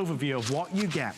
overview of what you get.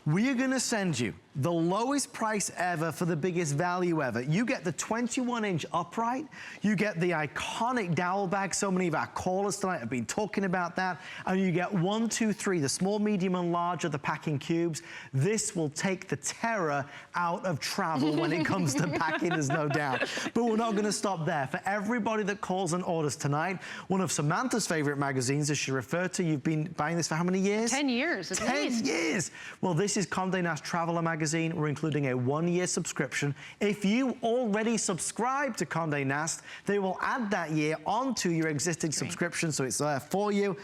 We are gonna send you the lowest price ever for the biggest value ever. You get the 21-inch upright. You get the iconic dowel bag. So many of our callers tonight have been talking about that. And you get 1, 2, 3, the small, medium, and large of the packing cubes. This will take the terror out of travel when it comes to packing, there's no doubt. But we're not gonna stop there. For everybody that calls and orders tonight, one of Samantha's favorite magazines, as she referred to, you've been buying this for how many years? 10 years, at least. 10 years. Well, this is Condé Nast Traveler magazine. We're including a 1-year subscription. If you already subscribe to Condé Nast, they will add that year onto your existing subscription, so it's there for you.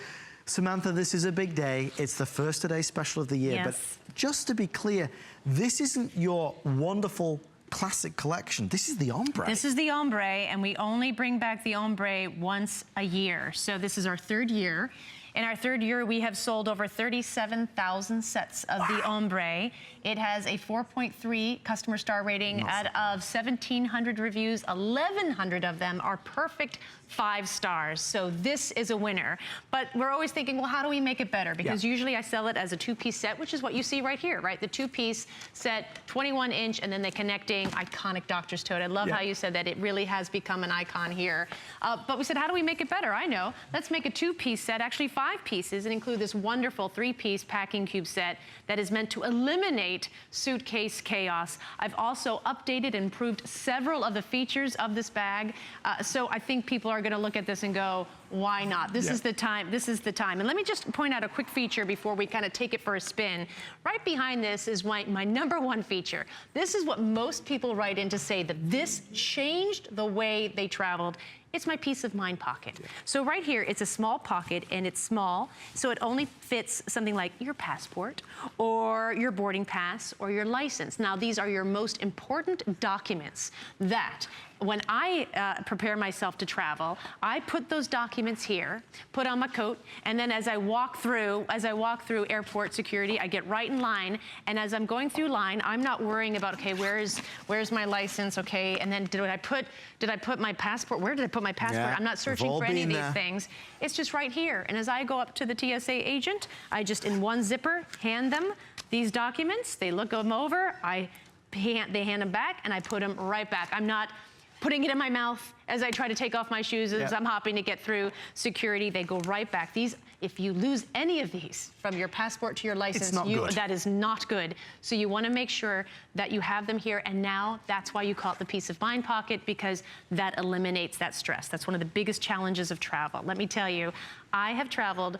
Samantha, this is a big day. It's the first today special of the year. Yes. But just to be clear, this isn't your wonderful classic collection. This is the ombre. This is the ombre, and we only bring back the ombre once a year. So this is our 3rd year. In our 3rd year, we have sold over 37,000 sets of the ombre. It has a 4.3 customer star rating. Out of 1,700 reviews, 1,100 of them are perfect 5 stars. So this is a winner. But we're always thinking, well, how do we make it better? Because usually I sell it as a 2-piece set, which is what you see right here, right? The 2-piece set, 21-inch, and then the connecting iconic doctor's tote. I love how you said that. It really has become an icon here. But we said, how do we make it better? I know. Let's make a 2-piece set, actually 5 pieces, and include this wonderful 3-piece packing cube set that is meant to eliminate suitcase chaos. I've also updated and improved several of the features of this bag. So I think people are gonna look at this and go, why not? This is the time, this is the time. And let me just point out a quick feature before we kind of take it for a spin. Right behind this is my #1 feature. This is what most people write in to say that this changed the way they traveled. It's my peace of mind pocket. So right here, it's a small pocket and it's small, so it only fits something like your passport or your boarding pass or your license. Now, these are your most important documents that when I prepare myself to travel, I put those documents here, put on my coat, and then as I walk through airport security, I get right in line, and as I'm going through line, I'm not worrying about, okay, where's my license, okay, and then did I put my passport, where did I put my passport? I'm not searching for any of these things. It's just right here, and as I go up to the TSA agent, I just in one zipper hand them these documents, they look them over, they hand them back, and I put them right back. I'm not putting it in my mouth as I try to take off my shoes as I'm hopping to get through security. They go right back. These, if you lose any of these, from your passport to your license, that is not good. So you want to make sure that you have them here, and now that's why you call it the peace of mind pocket, because that eliminates that stress. That's one of the biggest challenges of travel. Let me tell you, I have traveled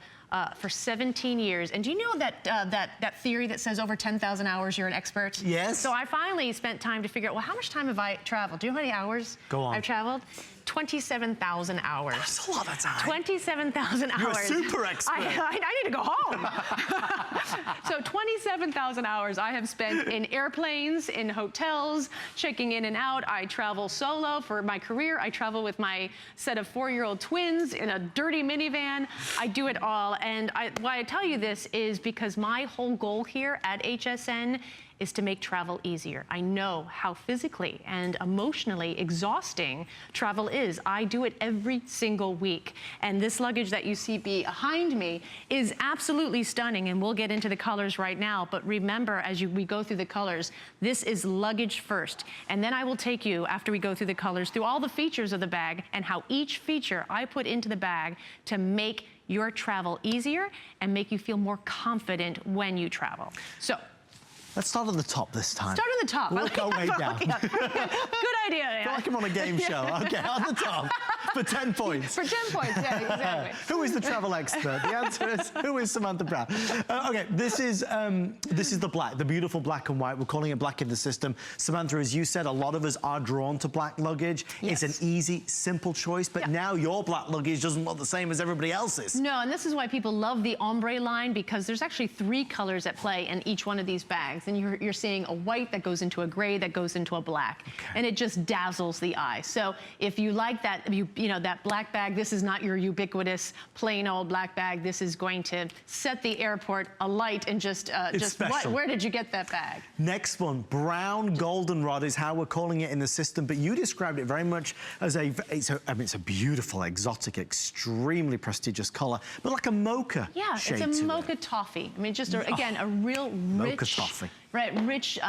for 17 years. And do you know that that theory that says over 10,000 hours you're an expert? Yes. So I finally spent time to figure out, well, how much time have I traveled? Do you know how many hours I've traveled? 27,000 hours. That's a lot of time. 27,000 hours. You're a super expert. I need to go home. So 27,000 hours I have spent in airplanes, in hotels, checking in and out. I travel solo for my career. I travel with my set of 4-year-old twins in a dirty minivan. I do it all. And why I tell you this is because my whole goal here at HSN is to make travel easier. I know how physically and emotionally exhausting travel is. I do it every single week. And this luggage that you see behind me is absolutely stunning, and we'll get into the colors right now. But remember, as we go through the colors, this is luggage first. And then I will take you, after we go through the colors, through all the features of the bag and how each feature I put into the bag to make your travel easier and make you feel more confident when you travel. So, let's start on the top this time. Start on the top. We'll work our way down. Good idea. I feel like I'm on a game show. Okay, on the top. For 10 points. For 10 points, yeah, exactly. Who is the travel expert? The answer is, who is Samantha Brown? Okay, this is the black, the beautiful black and white. We're calling it black in the system. Samantha, as you said, a lot of us are drawn to black luggage. Yes. It's an easy, simple choice, but now your black luggage doesn't look the same as everybody else's. No, and this is why people love the ombre line, because there's actually 3 colors at play in each one of these bags. And you're seeing a white that goes into a gray that goes into a black. Okay. And it just dazzles the eye. So if you like that, that black bag. This is not your ubiquitous plain old black bag. This is going to set the airport alight and just where did you get that bag? Next one, brown goldenrod is how we're calling it in the system, but you described it very much as it's a beautiful, exotic, extremely prestigious color, but like a mocha shade. Yeah, it's a mocha toffee. I mean, just again, a real mocha rich toffee. Right, rich,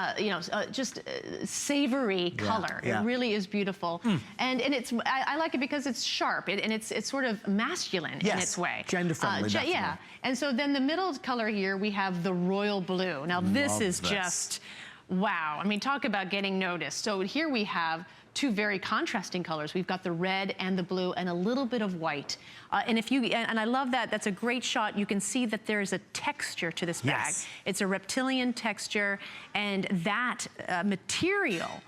just savory color. It really is beautiful, and it's I like it because it's sharp and it's sort of masculine in its way. Gender friendly. Yeah, and so then the middle color here we have the royal blue. Now this is just wow. I mean, talk about getting noticed. So here we have two very contrasting colors. We've got the red and the blue and a little bit of white. And I love that. That's a great shot. You can see that there's a texture to this bag. It's a reptilian texture, and that material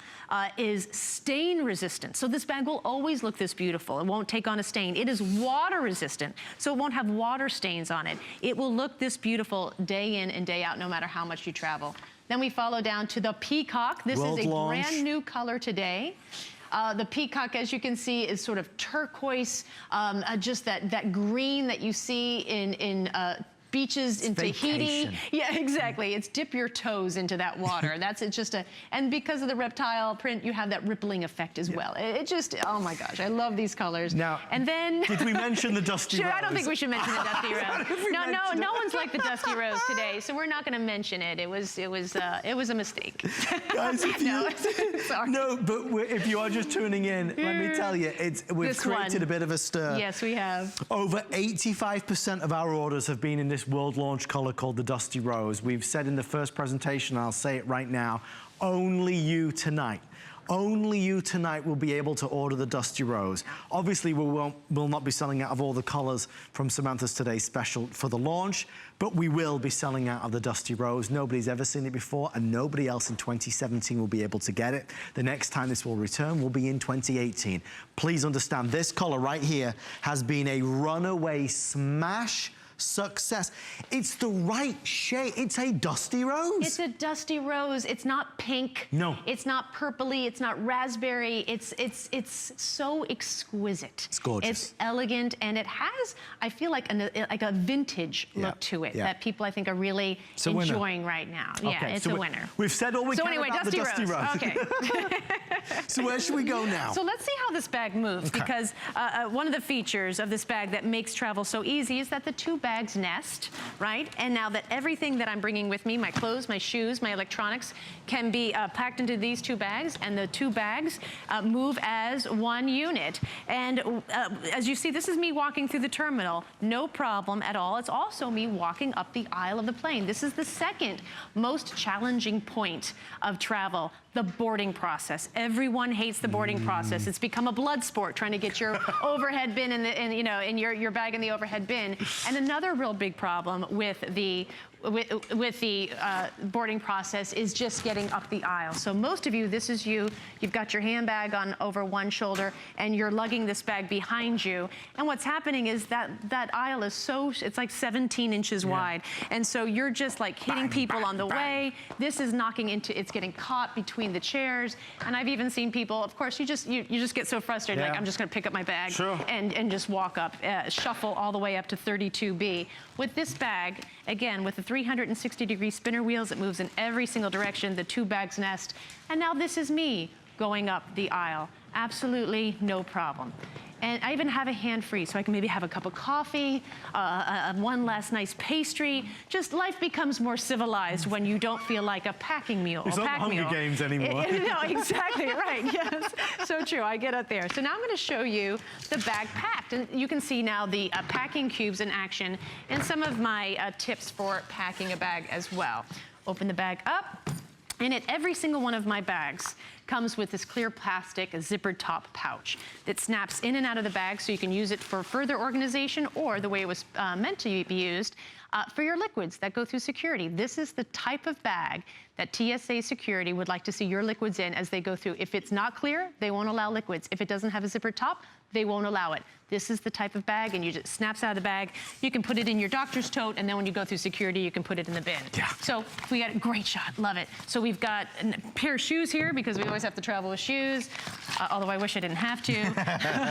is stain resistant. So this bag will always look this beautiful. It won't take on a stain. It is water resistant, so it won't have water stains on it. It will look this beautiful day in and day out, no matter how much you travel. Then we follow down to the peacock. This is a brand new color today. The peacock, as you can see, is sort of turquoise, just that green that you see in beaches in Tahiti. Yeah, exactly. It's dip your toes into that water. And because of the reptile print, you have that rippling effect as well. It just, oh my gosh, I love these colors. Now, and then did we mention the dusty rose? I don't think we should mention the dusty rose. No one's like the dusty rose today, so we're not going to mention it. It was a mistake. Guys, sorry. No, but if you are just tuning in, let me tell you, we've created a bit of a stir. Yes, we have. Over 85% of our orders have been in this world launch color called the Dusty Rose. We've said in the first presentation, I'll say it right now, only you tonight. Only you tonight will be able to order the Dusty Rose. Obviously, we'll not be selling out of all the colors from Samantha's Today special for the launch, but we will be selling out of the Dusty Rose. Nobody's ever seen it before, and nobody else in 2017 will be able to get it. The next time this will return will be in 2018. Please understand, this color right here has been a runaway smash success. It's the right shade. It's a dusty rose. It's a dusty rose. It's not pink. No. It's not purpley. It's not raspberry. It's so exquisite. It's gorgeous. It's elegant, and it has, I feel like a vintage look to it that people I think are really enjoying right now. Yeah, it's a winner. We've said all we can anyway, about the Dusty Rose. Okay. So where should we go now? So let's see how this bag moves, because one of the features of this bag that makes travel so easy is that the two bags nest, right? And now that everything that I'm bringing with me, my clothes, my shoes, my electronics, can be packed into these two bags, and the two bags move as one unit. And as you see, this is me walking through the terminal, no problem at all. It's also me walking up the aisle of the plane. This is the second most challenging point of travel, the boarding process. Everyone hates the boarding process. It's become a blood sport trying to get your overhead bin in your bag in the overhead bin. And another real big problem with the boarding process is just getting up the aisle. So most of you, this is you've got your handbag on over one shoulder and you're lugging this bag behind you. And what's happening is that aisle is it's like 17 inches wide. And so you're just like hitting people on the way. This is it's getting caught between the chairs. And I've even seen people, of course, you just get so frustrated, like I'm just gonna pick up my bag and just walk up, shuffle all the way up to 32B. With this bag, again, with the 360-degree spinner wheels, it moves in every single direction, the two bags nest, and now this is me going up the aisle. Absolutely no problem. And I even have a hand free, so I can maybe have a cup of coffee, one last nice pastry. Just life becomes more civilized when you don't feel like a packing mule. It's not Hunger Games anymore. No, exactly right. Yes, so true. I get up there. So now I'm going to show you the bag packed, and you can see now the packing cubes in action, and some of my tips for packing a bag as well. Open the bag up. And every single one of my bags comes with this clear plastic zippered top pouch that snaps in and out of the bag so you can use it for further organization or the way it was meant to be used. For your liquids that go through security, this is the type of bag that TSA security would like to see your liquids in as they go through. If it's not clear, they won't allow liquids. If it doesn't have a zipper top, they won't allow it. This is the type of bag, and you just snaps out of the bag. You can put it in your doctor's tote, and then when you go through security, you can put it in the bin. Yeah. So we got a great shot, love it. So we've got a pair of shoes here because we always have to travel with shoes, although I wish I didn't have to.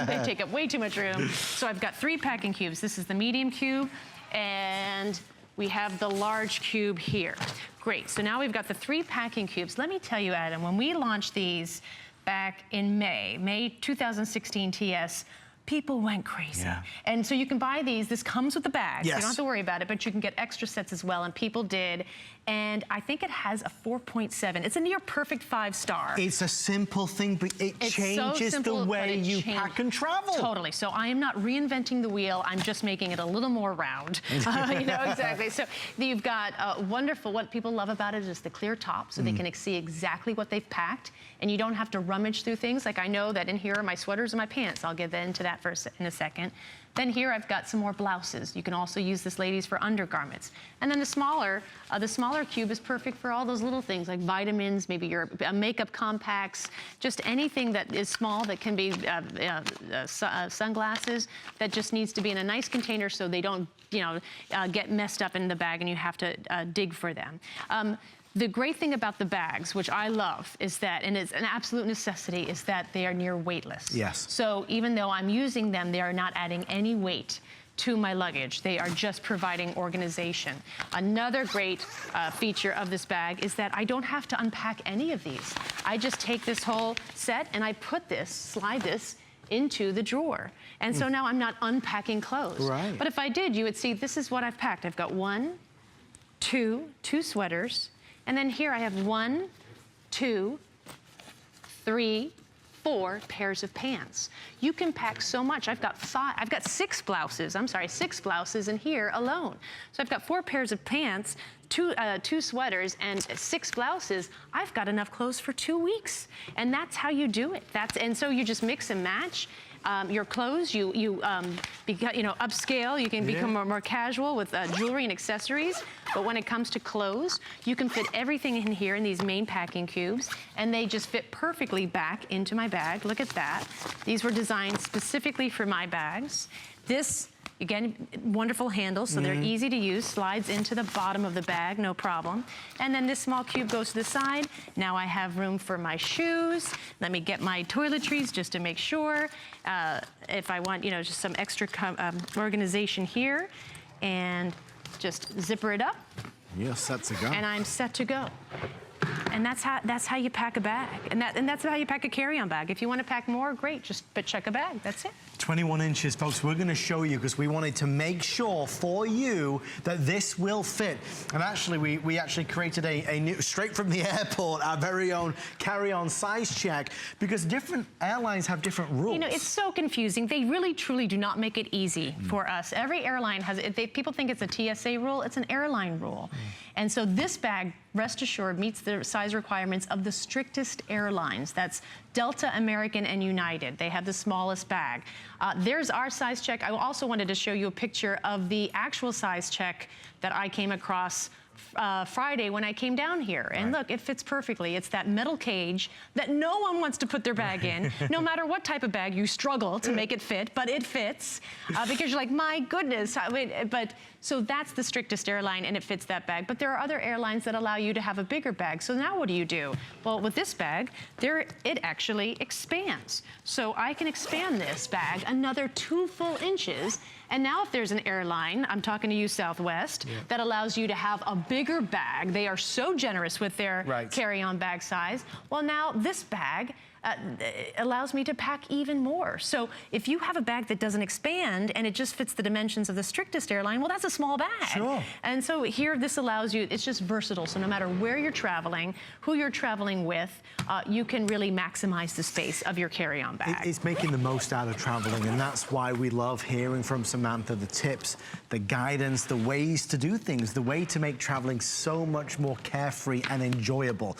They take up way too much room. So I've got 3 packing cubes. This is the medium cube, and we have the large cube here. Great, so now we've got the 3 packing cubes. Let me tell you, Adam, when we launched these back in May 2016 TS, people went crazy. Yeah. And so you can buy these. This comes with the bag, so you don't have to worry about it, but you can get extra sets as well, and people did. And I think it has a 4.7. It's a near perfect 5-star. It's a simple thing, but it changes the way you pack and travel. Totally. So I am not reinventing the wheel. I'm just making it a little more round. You know, exactly. So you've got wonderful, what people love about it is the clear top, so they can see exactly what they've packed, and you don't have to rummage through things. Like I know that in here are my sweaters and my pants. I'll get into that in a second. Then here I've got some more blouses. You can also use this, ladies, for undergarments. And then the smaller cube is perfect for all those little things like vitamins, maybe your makeup compacts, just anything that is small that can be sunglasses that just needs to be in a nice container so they don't, get messed up in the bag and you have to dig for them. The great thing about the bags, which I love, is that, and it's an absolute necessity, is that they are near weightless. Yes. So even though I'm using them, they are not adding any weight to my luggage. They are just providing organization. Another great feature of this bag is that I don't have to unpack any of these. I just take this whole set and I slide this into the drawer. And so now I'm not unpacking clothes. Right. But if I did, you would see this is what I've packed. I've got two sweaters, and then here I have 1, 2, 3, 4 pairs of pants. You can pack so much. I've got 6 blouses. I'm sorry, 6 blouses in here alone. So I've got 4 pairs of pants, 2 sweaters, and 6 blouses. I've got enough clothes for 2 weeks, and that's how you do it. And so you just mix and match. Your clothes, you upscale. You can become more casual with jewelry and accessories. But when it comes to clothes, you can fit everything in here in these main packing cubes, and they just fit perfectly back into my bag. Look at that. These were designed specifically for my bags. This, again, wonderful handles, so they're easy to use. Slides into the bottom of the bag, no problem. And then this small cube goes to the side. Now I have room for my shoes. Let me get my toiletries just to make sure. If I want, just some extra organization here. And just zipper it up. You're set to go. And I'm set to go. And that's how you pack a bag. And that's how you pack a carry-on bag. If you want to pack more, great, but check a bag, that's it. 21 inches, folks, we're gonna show you because we wanted to make sure for you that this will fit. And actually, we actually created a new, straight from the airport, our very own carry-on size check, because different airlines have different rules. It's so confusing. They really, truly do not make it easy for us. Every airline has, people think it's a TSA rule, it's an airline rule. And so this bag, rest assured, meets the size requirements of the strictest airlines. That's Delta, American, and United. They have the smallest bag. There's our size check. I also wanted to show you a picture of the actual size check that I came across Friday when I came down here. And look, it fits perfectly. It's that metal cage that no one wants to put their bag in. No matter what type of bag, you struggle to make it fit, but it fits because you're like, my goodness. So that's the strictest airline, and it fits that bag. But there are other airlines that allow you to have a bigger bag. So now what do? Well, with this bag, it actually expands. So I can expand this bag another 2 full inches. And now if there's an airline, I'm talking to you, Southwest, that allows you to have a bigger bag. They are so generous with their carry-on bag size. Well, now this bag allows me to pack even more. So if you have a bag that doesn't expand and it just fits the dimensions of the strictest airline, well, that's a small bag. Sure. And so here, this allows you, it's just versatile. So no matter where you're traveling, who you're traveling with, you can really maximize the space of your carry-on bag. It's making the most out of traveling, and that's why we love hearing from Samantha the tips, the guidance, the ways to do things, the way to make traveling so much more carefree and enjoyable.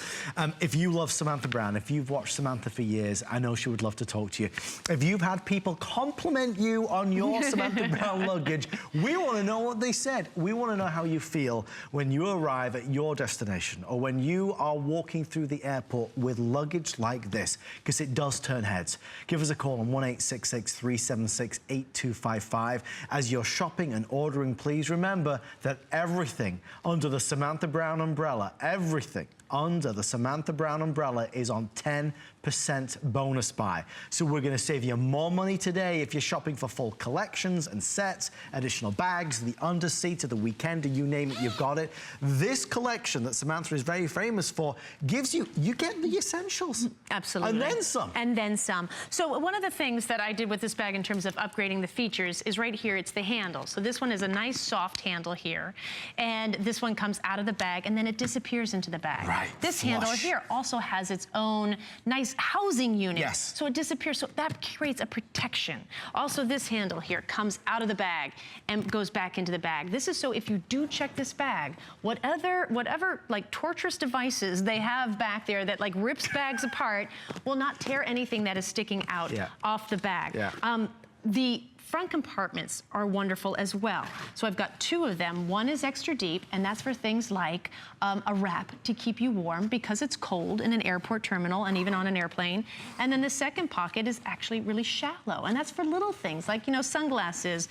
If you love Samantha Brown, if you've watched Samantha for years. I know she would love to talk to you. If you've had people compliment you on your Samantha Brown luggage, we want to know what they said. We want to know how you feel when you arrive at your destination or when you are walking through the airport with luggage like this, because it does turn heads. Give us a call on 1-866-376-8255. As you're shopping and ordering, please remember that everything under the Samantha Brown umbrella, everything under the Samantha Brown umbrella is on 10% bonus buy. So we're going to save you more money today if you're shopping for full collections and sets, additional bags, the underseat of the weekend, you name it, you've got it. This collection that Samantha is very famous for gives you get the essentials. Absolutely. And then some. And then some. So one of the things that I did with this bag in terms of upgrading the features is right here, it's the handle. So this one is a nice soft handle here. And this one comes out of the bag and then it disappears into the bag. Right. This Flush. handle here also has its own nice housing unit. Yes. So it disappears, so that creates a protection. Also, this handle here comes out of the bag and goes back into the bag. This is so if you do check this bag, whatever like torturous devices they have back there that like rips bags apart will not tear anything that is sticking out off the bag. Yeah. The front compartments are wonderful as well. So I've got two of them. One is extra deep, and that's for things like a wrap to keep you warm because it's cold in an airport terminal and even on an airplane. And then the second pocket is actually really shallow, and that's for little things like, you know, sunglasses,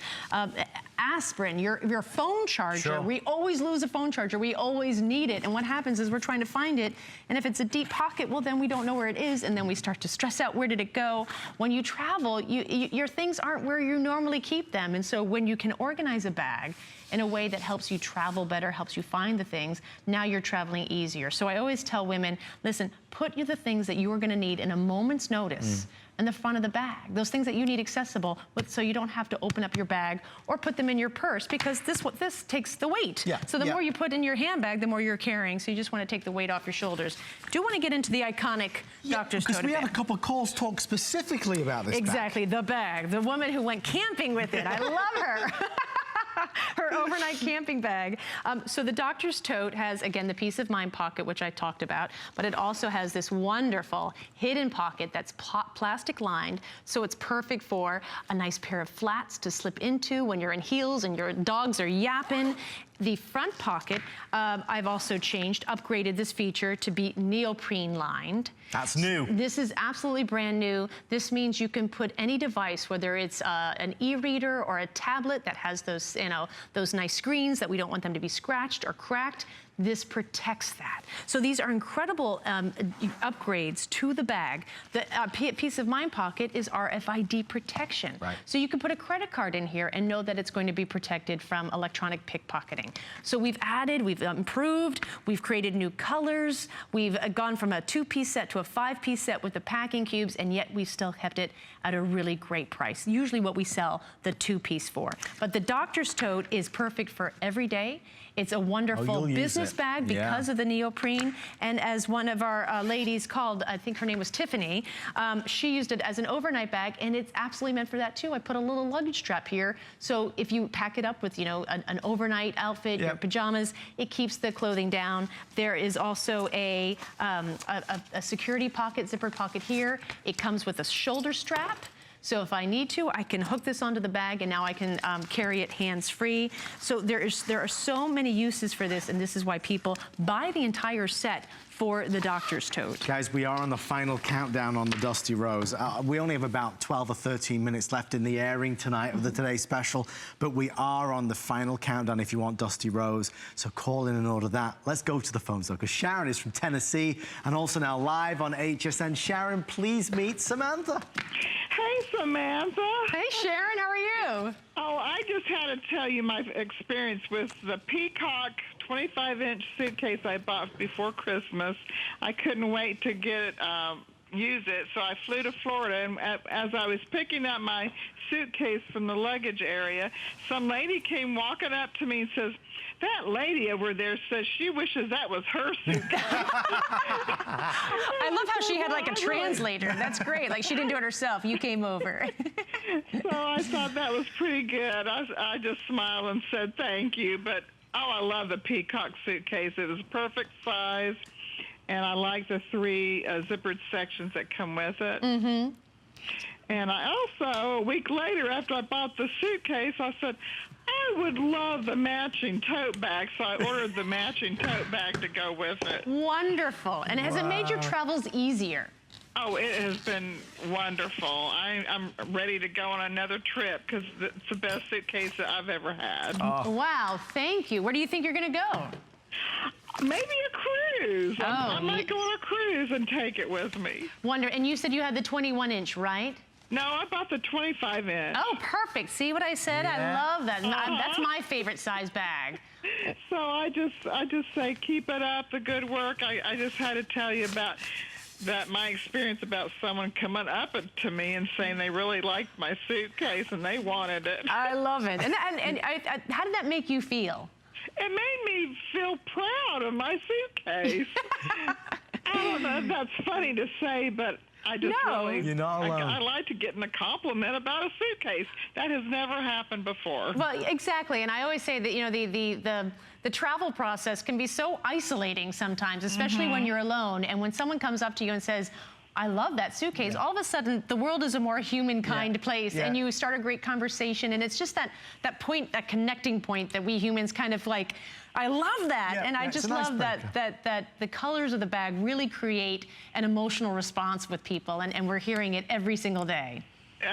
aspirin, your phone charger. Sure. We always lose a phone charger. We always need it. And what happens is we're trying to find it, and if it's a deep pocket, well, then we don't know where it is, and then we start to stress out, where did it go? When you travel, your things aren't where you normally keep them. And so when you can organize a bag in a way that helps you travel better, helps you find the things, now you're traveling easier. So I always tell women, listen, put the things that you are gonna need in a moment's notice in the front of the bag. Those things that you need accessible, so you don't have to open up your bag or put them in your purse, because this takes the weight. Yeah. So the more you put in your handbag, the more you're carrying. So you just want to take the weight off your shoulders. Do want to get into the iconic Doctor's Tote because we had a couple of calls talk specifically about this Exactly, the bag. The woman who went camping with it. I love her. Her overnight camping bag. So the Doctor's Tote has, again, the Peace of Mind pocket, which I talked about, but it also has this wonderful hidden pocket that's plastic lined, so it's perfect for a nice pair of flats to slip into when you're in heels and your dogs are yapping. The front pocket, I've also upgraded this feature to be neoprene lined. That's new. This is absolutely brand new. This means you can put any device, whether it's an e-reader or a tablet that has those, those nice screens that we don't want them to be scratched or cracked. This protects that. So these are incredible upgrades to the bag. The Peace of Mind pocket is RFID protection. Right. So you can put a credit card in here and know that it's going to be protected from electronic pickpocketing. So we've added, we've improved, we've created new colors, we've gone from a 2-piece set to a 5-piece set with the packing cubes, and yet we've still kept it at a really great price. Usually what we sell the 2-piece for. But the Doctor's Tote is perfect for every day. It's a wonderful business bag because of the neoprene. And as one of our ladies called, I think her name was Tiffany, she used it as an overnight bag, and it's absolutely meant for that too. I put a little luggage strap here, so if you pack it up with, an overnight outfit, your pajamas, it keeps the clothing down. There is also a security pocket, zipper pocket here. It comes with a shoulder strap. So if I need to, I can hook this onto the bag, and now I can carry it hands-free. So there are so many uses for this, and this is why people buy the entire set for the Doctor's Tote. Guys, we are on the final countdown on the Dusty Rose. We only have about 12 or 13 minutes left in the airing tonight of the Today Special, but we are on the final countdown if you want Dusty Rose, so call in and order that. Let's go to the phones, though, because Sharon is from Tennessee and also now live on HSN. Sharon, please meet Samantha. Hey, Samantha. Hey, Sharon, how are you? Oh, I just had to tell you my experience with the Peacock 25-inch suitcase I bought before Christmas. I couldn't wait to use it, so I flew to Florida, and as I was picking up my suitcase from the luggage area, some lady came walking up to me and says, "That lady over there says she wishes that was her suitcase." I love how she had like a translator. That's great. Like she didn't do it herself. You came over. So I thought that was pretty good. I just smiled and said thank you. But, oh, I love the Peacock suitcase. It was perfect size. and I like the 3 zippered sections that come with it. And I also, a week later, after I bought the suitcase, I said, I would love the matching tote bag, so I ordered the matching tote bag to go with it. Wonderful. And has it made your travels easier? Oh, it has been wonderful. I'm ready to go on another trip because it's the best suitcase that I've ever had. Wow, thank you. Where do you think you're going to go? Maybe a cruise. I might go on a cruise and take it with me. And you said you had the 21-inch, right? No, I bought the 25-inch. Oh, perfect. See what I said? I love that. That's my favorite size bag. So I just say keep it up, the good work. I just had to tell you about my experience about someone coming up to me and saying they really liked my suitcase and they wanted it. I love it. And how did that make you feel? It made me feel proud of my suitcase. I don't know if that's funny to say, but I just really, you're not alone. I like to get a compliment about a suitcase. That has never happened before. Well, exactly. And I always say that, you know, the travel process can be so isolating sometimes, especially when you're alone. And when someone comes up to you and says, I love that suitcase, all of a sudden the world is a more humankind place, and you start a great conversation, and it's just that point, that connecting point that we humans kind of like, I love that. And I just love that the colors of the bag really create an emotional response with people, and we're hearing it every single day.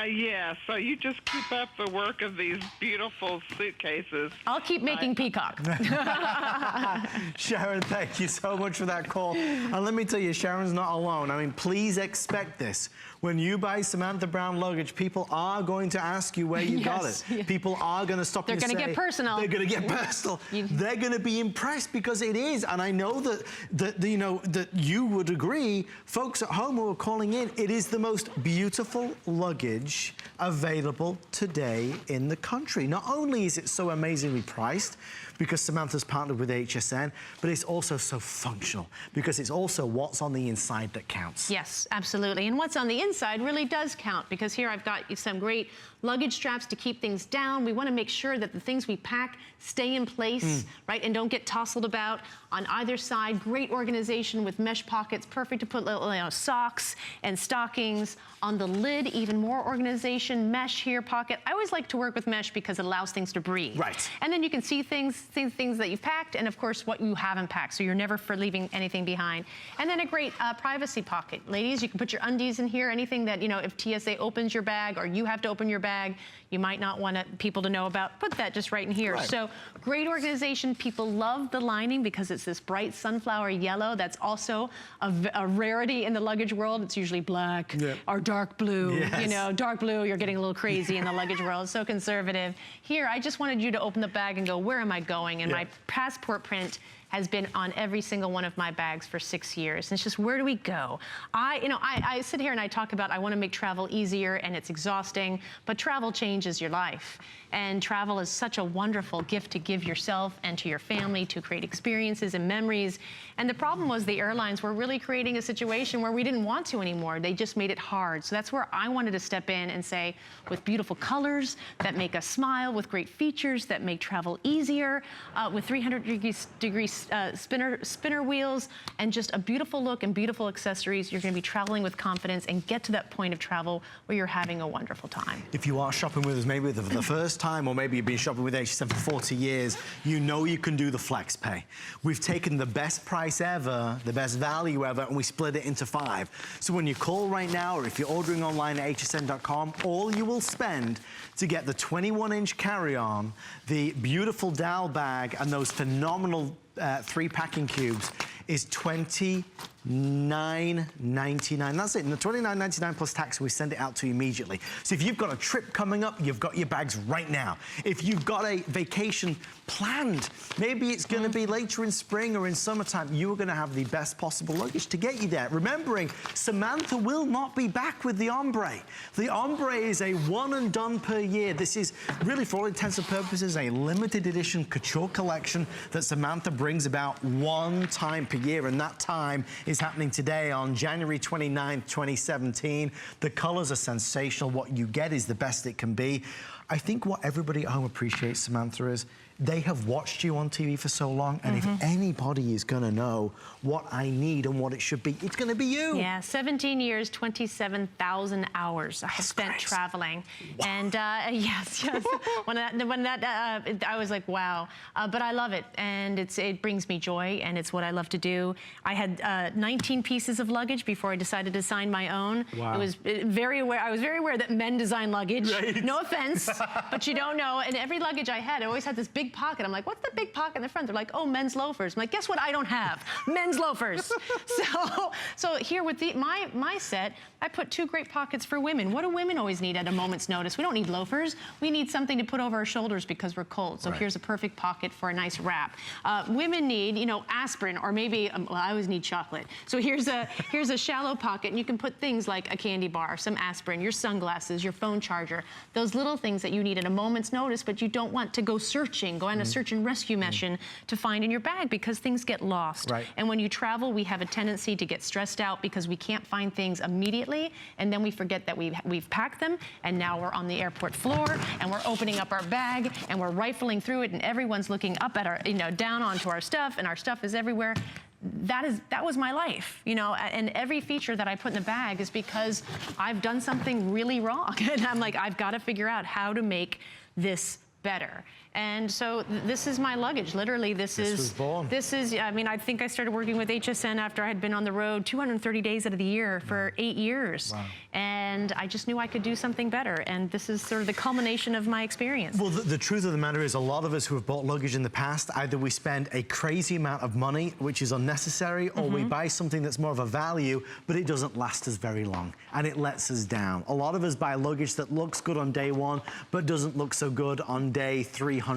Yeah, so you just keep up the work of these beautiful suitcases. I'll keep making peacock. Sharon, thank you so much for that call. And let me tell you, Sharon's not alone. I mean, please expect this. When you buy Samantha Brown luggage, people are going to ask you where you got it. People are going to stop you and say... They're going to get personal. They're going to get personal. They're going to be impressed because it is. And I know that you would agree, folks at home who are calling in, it is the most beautiful luggage available today in the country. Not only is it so amazingly priced, because Samantha's partnered with HSN, but it's also so functional because it's also what's on the inside that counts. Yes, absolutely. And what's on the inside really does count, because here I've got some great luggage straps to keep things down. We want to make sure that the things we pack stay in place, right, and don't get tousled about. On either side, great organization with mesh pockets, perfect to put little socks and stockings. On the lid, even more organization, mesh here, pocket. I always like to work with mesh because it allows things to breathe. Right. And then you can see things that you've packed, and of course what you haven't packed, so you're never leaving anything behind. And then a great privacy pocket. Ladies, you can put your undies in here, anything that, you know, if TSA opens your bag or you have to open your bag, you might not want people to know about, put that just right in here. Right. So great organization. People love the lining because it's this bright sunflower yellow. That's also a rarity in the luggage world. It's usually black or dark blue. Yes. You know, dark blue, you're getting a little crazy in the luggage world. So conservative. Here, I just wanted you to open the bag and go, where am I going? And my passport print has been on every single one of my bags for 6 years. And it's just, where do we go? I sit here and I talk about I want to make travel easier, and it's exhausting, but travel changes your life. And travel is such a wonderful gift to give yourself and to your family, to create experiences and memories. And the problem was the airlines were really creating a situation where we didn't want to anymore. They just made it hard. So that's where I wanted to step in and say, with beautiful colors that make us smile, with great features that make travel easier, with 300-degree spinner wheels, and just a beautiful look and beautiful accessories, you're going to be traveling with confidence and get to that point of travel where you're having a wonderful time. If you are shopping with us maybe for the first time, or maybe you've been shopping with HSN for 40 years, you know you can do the flex pay. We've taken the best price ever, the best value ever, and we split it into 5. So when you call right now, or if you're ordering online at hsn.com, all you will spend to get the 21-inch carry-on, the beautiful dowel bag, and those phenomenal 3 packing cubes is $29.99. That's it. And the $29.99 plus tax, we send it out to you immediately. So if you've got a trip coming up, you've got your bags right now. If you've got a vacation planned, maybe it's going to be later in spring or in summertime, you are going to have the best possible luggage to get you there. Remembering, Samantha will not be back with the ombre. The ombre is a one and done per year. This is really, for all intents and purposes, a limited edition couture collection that Samantha brings about one time per year, and that time is happening today on January 29th, 2017. The colors are sensational. What you get is the best it can be. I think what everybody at home appreciates, Samantha, is they have watched you on TV for so long, and if anybody is gonna know what I need and what it should be, it's gonna be you. Yeah, 17 years, 27,000 hours I have spent crazy. traveling. Wow. And yes, when I was like, wow. But I love it, and it brings me joy, and it's what I love to do. I had 19 pieces of luggage before I decided to design my own. Wow. I was very aware that men design luggage. Right. No offense, but you don't know. And every luggage I had, I always had this big pocket. I'm like, what's the big pocket in the front? They're like, oh, men's loafers. I'm like, guess what I don't have? Men's loafers. So here with my set, I put 2 great pockets for women. What do women always need at a moment's notice? We don't need loafers. We need something to put over our shoulders because we're cold. So here's a perfect pocket for a nice wrap. Women need, you know, aspirin, or maybe, well, I always need chocolate. So here's a shallow pocket, and you can put things like a candy bar, some aspirin, your sunglasses, your phone charger, those little things that you need at a moment's notice, but you don't want to go searching, go on a search and rescue mission to find in your bag, because things get lost. Right. And when you travel, we have a tendency to get stressed out because we can't find things immediately, and then we forget that we've packed them, and now we're on the airport floor, and we're opening up our bag, and we're rifling through it, and everyone's looking up at our, you know, down onto our stuff, and our stuff is everywhere. That was my life, you know, and every feature that I put in the bag is because I've done something really wrong. And I'm like, I've got to figure out how to make this better. And so this is my luggage. Literally, this is, I mean, I think I started working with HSN after I had been on the road 230 days out of the year for 8 years. Wow. And I just knew I could do something better. And this is sort of the culmination of my experience. Well, the truth of the matter is, a lot of us who have bought luggage in the past, either we spend a crazy amount of money, which is unnecessary, or we buy something that's more of a value, but it doesn't last us very long, and it lets us down. A lot of us buy luggage that looks good on day 1, but doesn't look so good on day 300.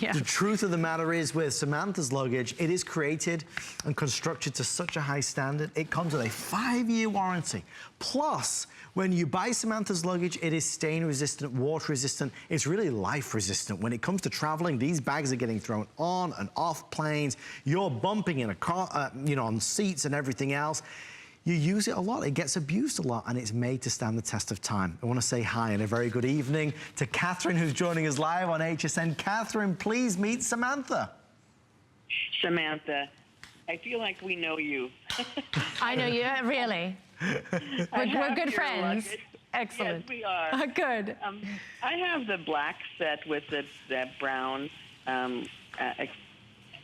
Yeah. The truth of the matter is, with Samantha's luggage, it is created and constructed to such a high standard. It comes with a 5-year warranty. Plus, when you buy Samantha's luggage, it is stain resistant, water resistant. It's really life resistant. When it comes to traveling, these bags are getting thrown on and off planes. You're bumping in a car, you know, on seats and everything else. You use it a lot, it gets abused a lot, and it's made to stand the test of time. I want to say hi and a very good evening to Catherine, who's joining us live on HSN. Catherine, please meet Samantha. Samantha, I feel like we know you. I know you, really. We're good friends. Luggage. Excellent. Yes, we are. Good. I have the black set with the brown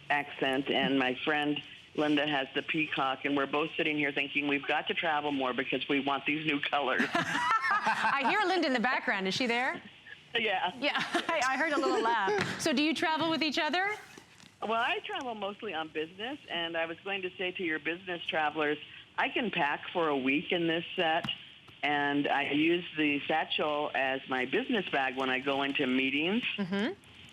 accent, and my friend Linda has the peacock, and we're both sitting here thinking we've got to travel more because we want these new colors. I hear Linda in the background. Is she there? Yeah. Yeah, I heard a little laugh. So do you travel with each other? Well, I travel mostly on business, and I was going to say to your business travelers, I can pack for a week in this set, and I use the satchel as my business bag when I go into meetings.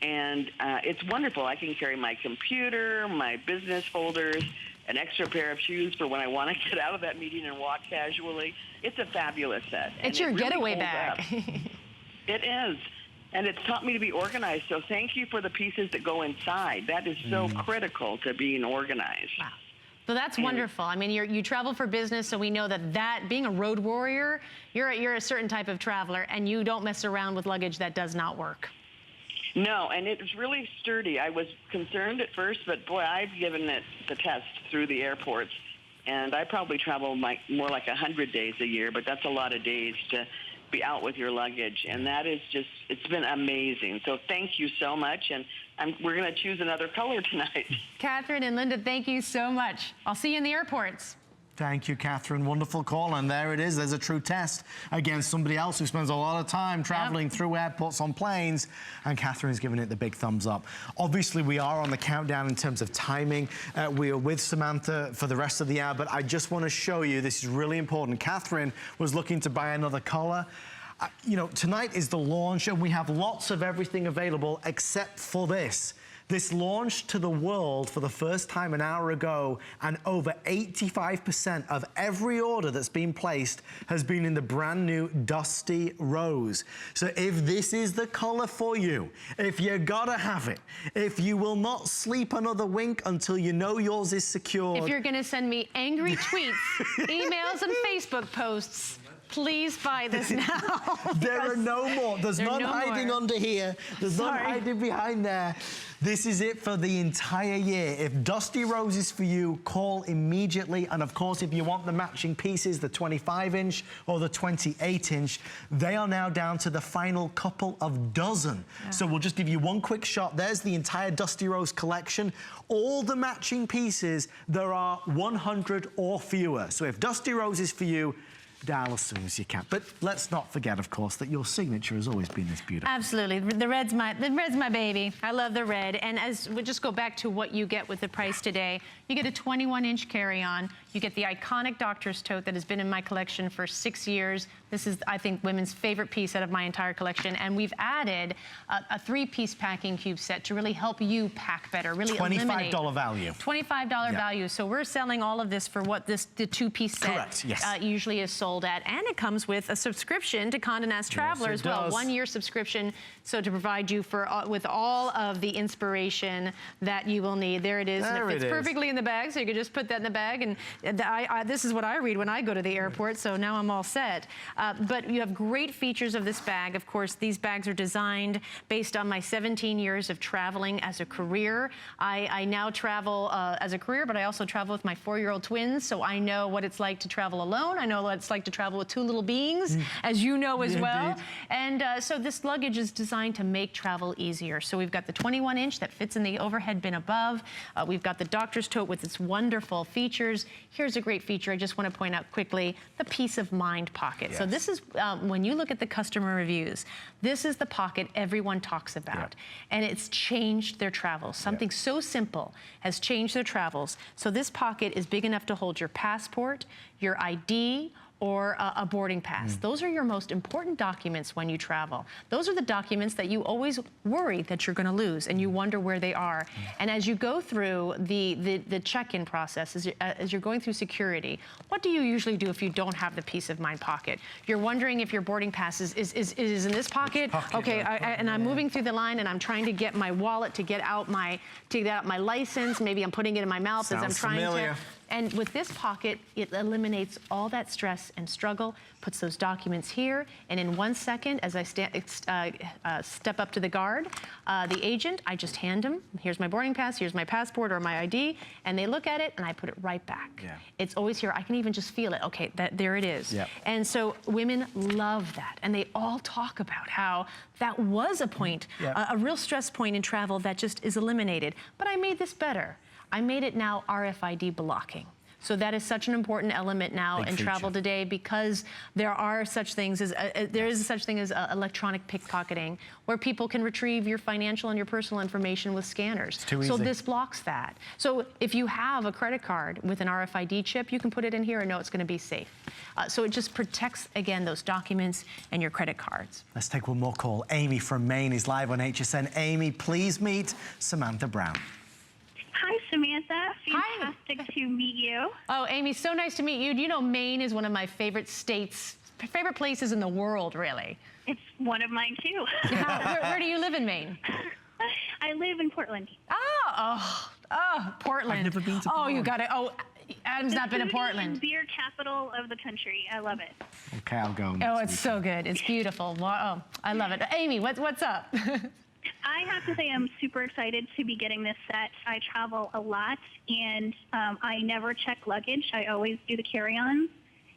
And it's wonderful. I can carry my computer, my business folders, an extra pair of shoes for when I want to get out of that meeting and walk casually. It's a fabulous set. It's your getaway bag. It is. And it's taught me to be organized. So thank you for the pieces that go inside. That is so critical to being organized. Wow. So that's wonderful. I mean, you travel for business, so we know that being a road warrior, you're a certain type of traveler, and you don't mess around with luggage that does not work. No, and it's really sturdy. I was concerned at first, but boy, I've given it the test through the airports, and I probably travel more like 100 days a year, but that's a lot of days to be out with your luggage, and that is just, it's been amazing. So thank you so much, and we're going to choose another color tonight. Catherine and Linda, thank you so much. I'll see you in the airports. Thank you, Catherine. Wonderful call. And there it is. There's a true test against somebody else who spends a lot of time traveling through airports on planes. And Catherine's giving it the big thumbs up. Obviously, we are on the countdown in terms of timing. We are with Samantha for the rest of the hour. But I just want to show you, this is really important. Catherine was looking to buy another color. You know, tonight is the launch, and we have lots of everything available except for this. This launched to the world for the first time an hour ago, and over 85% of every order that's been placed has been in the brand new Dusty Rose. So if this is the color for you, if you gotta have it, if you will not sleep another wink until you know yours is secured. If you're gonna send me angry tweets, emails, and Facebook posts, Please buy this now. There are no more. There's none no hiding more. under here. There's none hiding behind there. This is it for the entire year. If Dusty Rose is for you, call immediately. And of course, if you want the matching pieces, the 25-inch or the 28-inch, they are now down to the final couple of dozen. Yeah. So we'll just give you one quick shot. There's the entire Dusty Rose collection. All the matching pieces, there are 100 or fewer. So if Dusty Rose is for you, dial as soon as you can. But let's not forget, of course, that your signature has always been this beautiful. Absolutely. The red's my baby. I love the red. And as we just go back to what you get with the price today, you get a 21-inch carry-on. You get the iconic doctor's tote that has been in my collection for 6 years. This is, I think, women's favorite piece out of my entire collection. And we've added a 3-piece packing cube set to really help you pack better, really eliminate. $25 value. $25 value. So we're selling all of this for what the 2-piece set Correct, yes. Usually is sold at. And it comes with a subscription to Condé Nast Traveler as well. 1-year subscription, so to provide you with all of the inspiration that you will need. There it is. There and it fits perfectly in the bag, so you can just put that in the bag. And this is what I read when I go to the airport, so now I'm all set. But you have great features of this bag. Of course, these bags are designed based on my 17 years of traveling as a career. I now travel as a career, but I also travel with my 4-year-old twins, so I know what it's like to travel alone. I know what it's like to travel with 2 little beings, as you know as well. Indeed. And so this luggage is designed to make travel easier. So we've got the 21-inch that fits in the overhead bin above. We've got the doctor's tote with its wonderful features. Here's a great feature I just want to point out quickly, the peace of mind pocket. Yes. So this is, when you look at the customer reviews, this is the pocket everyone talks about. And it's changed their travels. Something so simple has changed their travels. So this pocket is big enough to hold your passport, your ID, or a boarding pass. Those are your most important documents when you travel. Those are the documents that you always worry that you're gonna lose and you wonder where they are. And as you go through the check-in process, as you're going through security, what do you usually do if you don't have the peace of mind pocket? You're wondering if your boarding pass is in this pocket? Okay, and I'm moving through the line and I'm trying to get my wallet to get out my license. Maybe I'm putting it in my mouth as I'm trying to. And with this pocket, it eliminates all that stress and struggle, puts those documents here, and in 1 second, as I step up to the guard, the agent, I just hand them, here's my boarding pass, here's my passport or my ID, and they look at it, and I put it right back. It's always here. I can even just feel it. Okay, there it is. And so women love that, and they all talk about how that was a point, a real stress point in travel that just is eliminated. But I made this better. I made it now RFID blocking. So that is such an important element now in travel today, because there are such things as there is such thing as electronic pickpocketing, where people can retrieve your financial and your personal information with scanners. So this blocks that. So if you have a credit card with an RFID chip, you can put it in here and know it's going to be safe. So it just protects, again, those documents and your credit cards. Let's take one more call. Amy from Maine is live on HSN. Amy, please meet Samantha Brown. Hi, Samantha. Fantastic to meet you. Oh, Amy, so nice to meet you. Do you know Maine is one of my favorite states, favorite places in the world, really? It's one of mine, too. Where do you live in Maine? I live in Portland. Oh, Portland. I've never been to Portland. Oh, you got it. Oh, Adam's not been in Portland. The beer capital of the country. I love it. Okay, I'll go. Oh, it's so good. It's beautiful. Wow. Oh, I love it. Amy, what's up? I have to say I'm super excited to be getting this set. I travel a lot, and I never check luggage. I always do the carry-ons,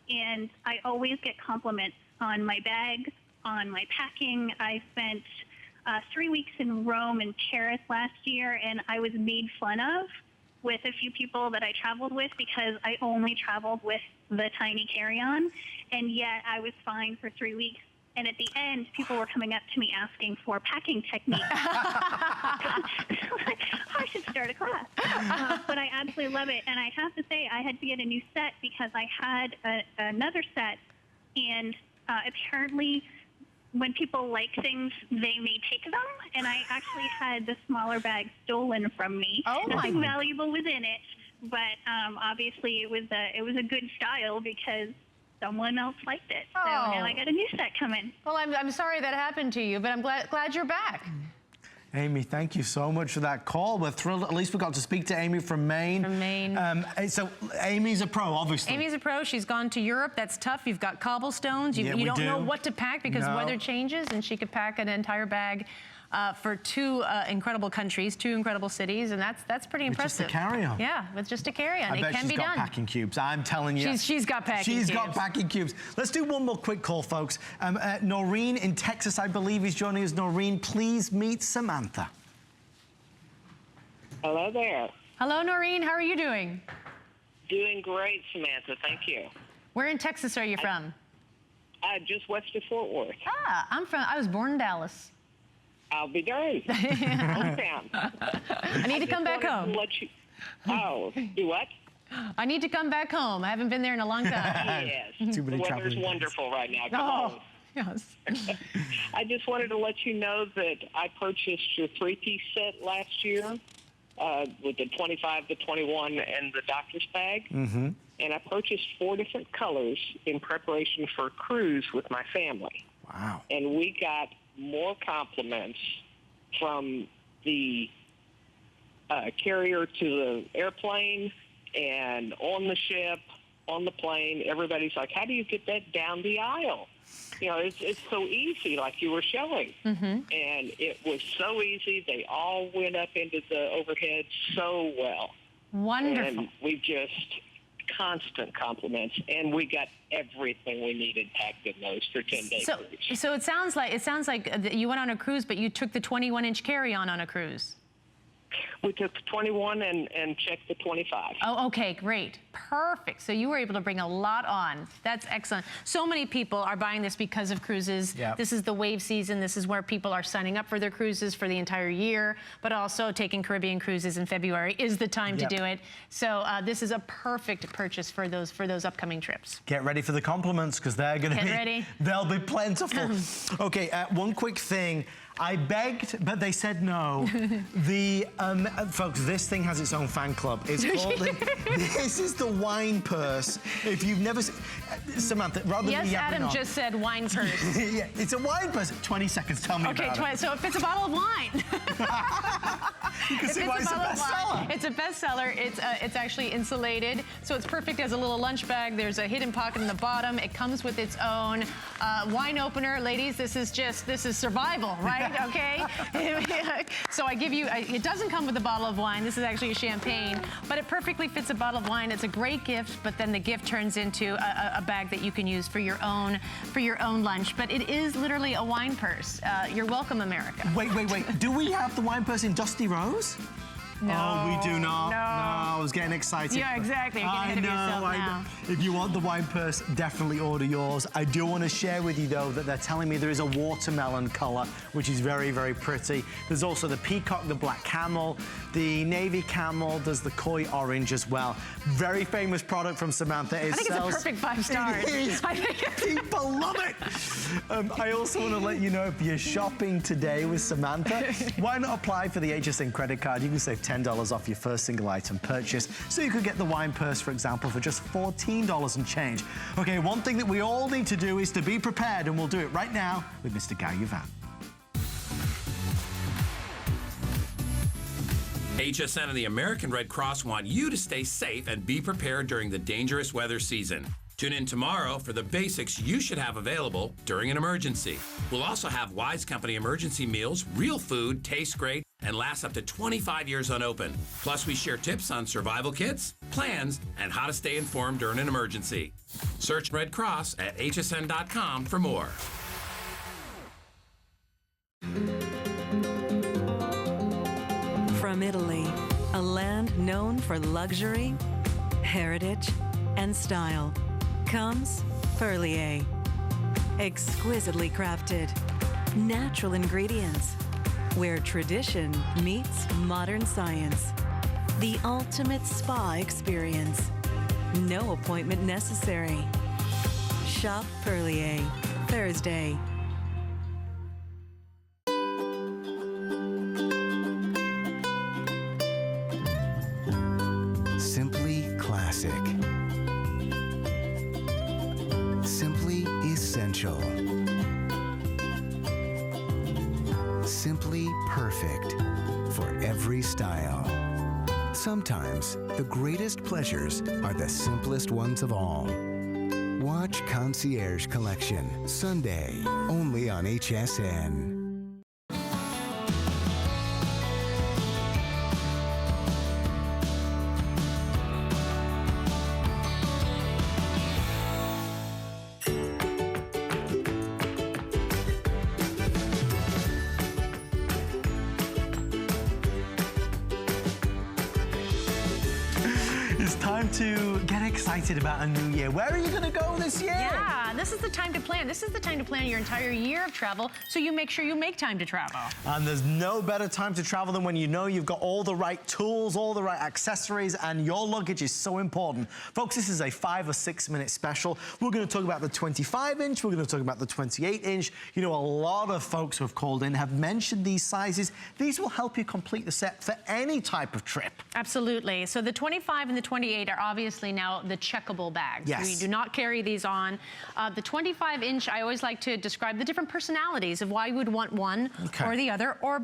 and I always get compliments on my bag, on my packing. I spent 3 weeks in Rome and Paris last year, and I was made fun of with a few people that I traveled with because I only traveled with the tiny carry-on, and yet I was fine for 3 weeks. And at the end, people were coming up to me asking for packing techniques. I should start a class. But I absolutely love it. And I have to say, I had to get a new set because I had another set. And apparently, when people like things, they may take them. And I actually had the smaller bag stolen from me. Oh, nothing valuable was in it. But obviously, it was a good style because someone else liked it. So now I got a new set coming. Well, I'm sorry that happened to you, but I'm glad you're back. Amy, thank you so much for that call. We're thrilled. At least we got to speak to Amy from Maine. From Maine. So Amy's a pro, obviously. Amy's a pro. She's gone to Europe. That's tough. You've got cobblestones. You don't know what to pack because weather changes, and she could pack an entire bag for two incredible countries, two incredible cities, and that's pretty impressive. Just a carry-on. Yeah, with just a carry-on. It can be done. She's got packing cubes. I'm telling you. She's got packing cubes. She's got packing cubes. Let's do one more quick call, folks. Noreen in Texas, I believe, is joining us. Noreen, please meet Samantha. Hello there. Hello, Noreen. How are you doing? Doing great, Samantha. Thank you. Where in Texas are you from? Just west of Fort Worth. I was born in Dallas. I'll be darned. Hometown. I need to come back home. Do what? I need to come back home. I haven't been there in a long time. Yes. Too many the weather's traveling wonderful right now. Come on. Yes. I just wanted to let you know that I purchased your three-piece set last year with the 25, the 21, and the doctor's bag. Mm-hmm. And I purchased 4 different colors in preparation for a cruise with my family. Wow. And we got more compliments from the carrier to the airplane and on the ship, on the plane. Everybody's like, how do you get that down the aisle? You know, it's so easy, like you were showing. Mm-hmm. And it was so easy. They all went up into the overhead so well. Wonderful. And we just constant compliments, and we got everything we needed packed in those for 10 days. So it sounds like you went on a cruise, but you took the 21-inch carry-on a cruise. We took the 21 and checked the 25. Oh, okay, great. Perfect. So you were able to bring a lot on. That's excellent. So many people are buying this because of cruises. Yep. This is the wave season. This is where people are signing up for their cruises for the entire year, but also taking Caribbean cruises in February is the time to do it. So this is a perfect purchase for those upcoming trips. Get ready for the compliments because they're going to be ready. They'll be plentiful. Okay, one quick thing. I begged, but they said no. Folks, this thing has its own fan club. It's called this is the wine purse. If you've never seen, Samantha, rather than Adam just said wine purse. Yeah, it's a wine purse. 20 seconds, tell me about it. So if it's a bottle of wine. You can see why it's a bestseller. It's a bestseller. It's actually insulated, so it's perfect as a little lunch bag. There's a hidden pocket in the bottom. It comes with its own wine opener. Ladies, this is survival, right? Okay. So I give you, it doesn't come with a bottle of wine. This is actually a champagne, but it perfectly fits a bottle of wine. It's a great gift, but then the gift turns into a bag that you can use for your own lunch. But it is literally a wine purse. You're welcome, America. Wait. Do we have the wine purse in Dusty Rose? No. Oh, we do not. No. I was getting excited. Yeah, exactly. You're getting ahead of yourself now. If you want the wine purse, definitely order yours. I do want to share with you, though, that they're telling me there is a watermelon color, which is very, very pretty. There's also the peacock, the black camel, the navy camel. There's the koi orange as well. Very famous product from Samantha. I think it's a perfect 5 stars. It is. People love it. I also want to let you know, if you're shopping today with Samantha, why not apply for the HSN credit card? You can save $10 off your first single item purchase. So you could get the wine purse, for example, for just $14 and change. Okay, one thing that we all need to do is to be prepared, and we'll do it right now with Mr. Guy Uvan. HSN and the American Red Cross want you to stay safe and be prepared during the dangerous weather season. Tune in tomorrow for the basics you should have available during an emergency. We'll also have Wise Company emergency meals, real food, tastes great, and lasts up to 25 years unopened. Plus, we share tips on survival kits, plans, and how to stay informed during an emergency. Search Red Cross at hsn.com for more. From Italy, a land known for luxury, heritage, and style, comes Perlier. Exquisitely crafted, natural ingredients, where tradition meets modern science. The ultimate spa experience. No appointment necessary. Shop Perlier, Thursday. Simply classic. Simply essential. simply perfect for every style. Sometimes the greatest pleasures are the simplest ones of all. Watch Concierge Collection, Sunday, only on HSN. It's time to get excited about a new year. Where are you going to go this year? Yeah, this is the time to plan. This is the time to plan your entire year of travel, so you make sure you make time to travel. And there's no better time to travel than when you know you've got all the right tools, all the right accessories, and your luggage is so important. Folks, this is a 5 or 6 minute special. We're going to talk about the 25-inch. We're going to talk about the 28-inch. You know, a lot of folks who have called in have mentioned these sizes. These will help you complete the set for any type of trip. Absolutely. So the 25 and the 28 are obviously now the checkable bags. Yes. We do not carry these on. The 25-inch, I always like to describe the different personalities of why you would want one or the other, or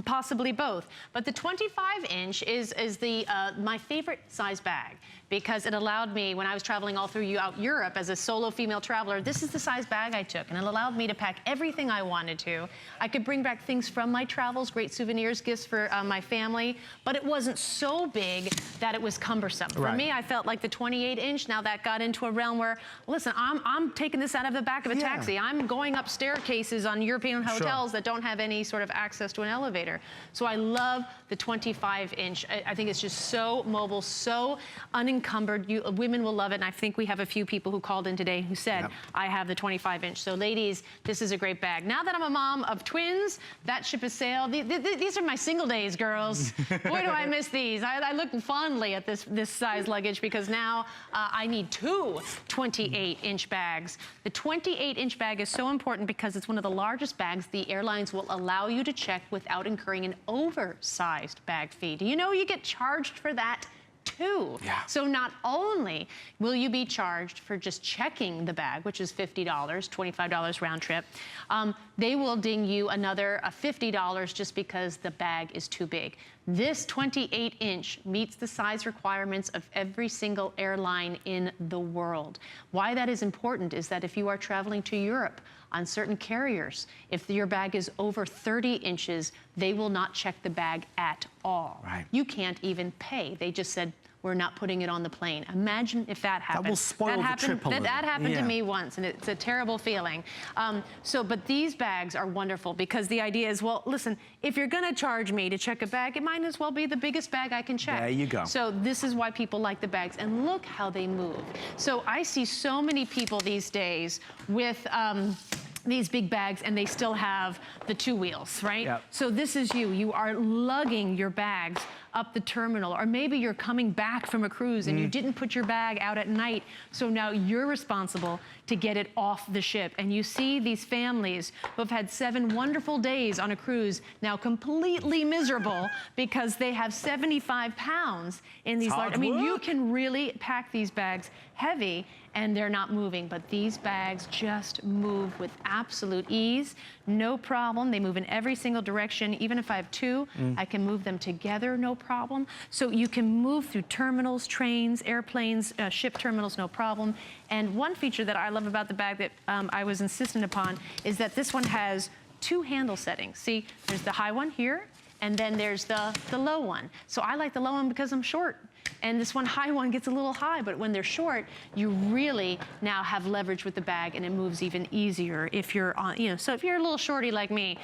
possibly both. But the 25-inch is the my favorite size bag, because it allowed me, when I was traveling all throughout Europe as a solo female traveler, this is the size bag I took, and it allowed me to pack everything I wanted to. I could bring back things from my travels, great souvenirs, gifts for my family, but it wasn't so big that it was cumbersome. For me, I felt like the 28-inch, now that got into a realm where, listen, I'm taking this out of the back of a taxi. I'm going up staircases on European hotels that don't have any sort of access to an elevator. So I love the 25-inch. I think it's just so mobile, so unencumbered. Women will love it, and I think we have a few people who called in today who said, I have the 25-inch. So ladies, this is a great bag. Now that I'm a mom of twins, that ship has sailed. These are my single days, girls. Boy, do I miss these. I look fondly at this size luggage, because now I need two 28-inch bags. The 28-inch bag is so important because it's one of the largest bags the airlines will allow you to check without incurring an oversized bag fee. Do you know you get charged for that too? So not only will you be charged for just checking the bag, which is $50, $25 round trip, they will ding you another $50 just because the bag is too big. This 28-inch meets the size requirements of every single airline in the world. Why that is important is that if you are traveling to Europe on certain carriers, if your bag is over 30 inches, they will not check the bag at all. You can't even pay. They just said, we're not putting it on the plane. Imagine if that happened. That will spoil the trip a little. That happened to me once, and it's a terrible feeling. But these bags are wonderful, because the idea is, well, listen, if you're gonna charge me to check a bag, it might as well be the biggest bag I can check. There you go. So this is why people like the bags, and look how they move. So I see so many people these days with these big bags, and they still have the two wheels, right? So this is you are lugging your bags up the terminal, or maybe you're coming back from a cruise and you didn't put your bag out at night, so now you're responsible to get it off the ship. And you see these families who have had 7 wonderful days on a cruise now completely miserable because they have 75 pounds in these large, I mean, you can really pack these bags heavy and they're not moving, but these bags just move with absolute ease, no problem. They move in every single direction. Even if I have 2, I can move them together, no problem. So you can move through terminals, trains, airplanes, ship terminals, no problem. And one feature that I love about the bag that I was insistent upon is that this one has 2 handle settings. See, there's the high one here, and then there's the low one. So I like the low one because I'm short. And this one high one gets a little high, but when they're short, you really now have leverage with the bag, and it moves even easier if you're on, you know, so if you're a little shorty like me,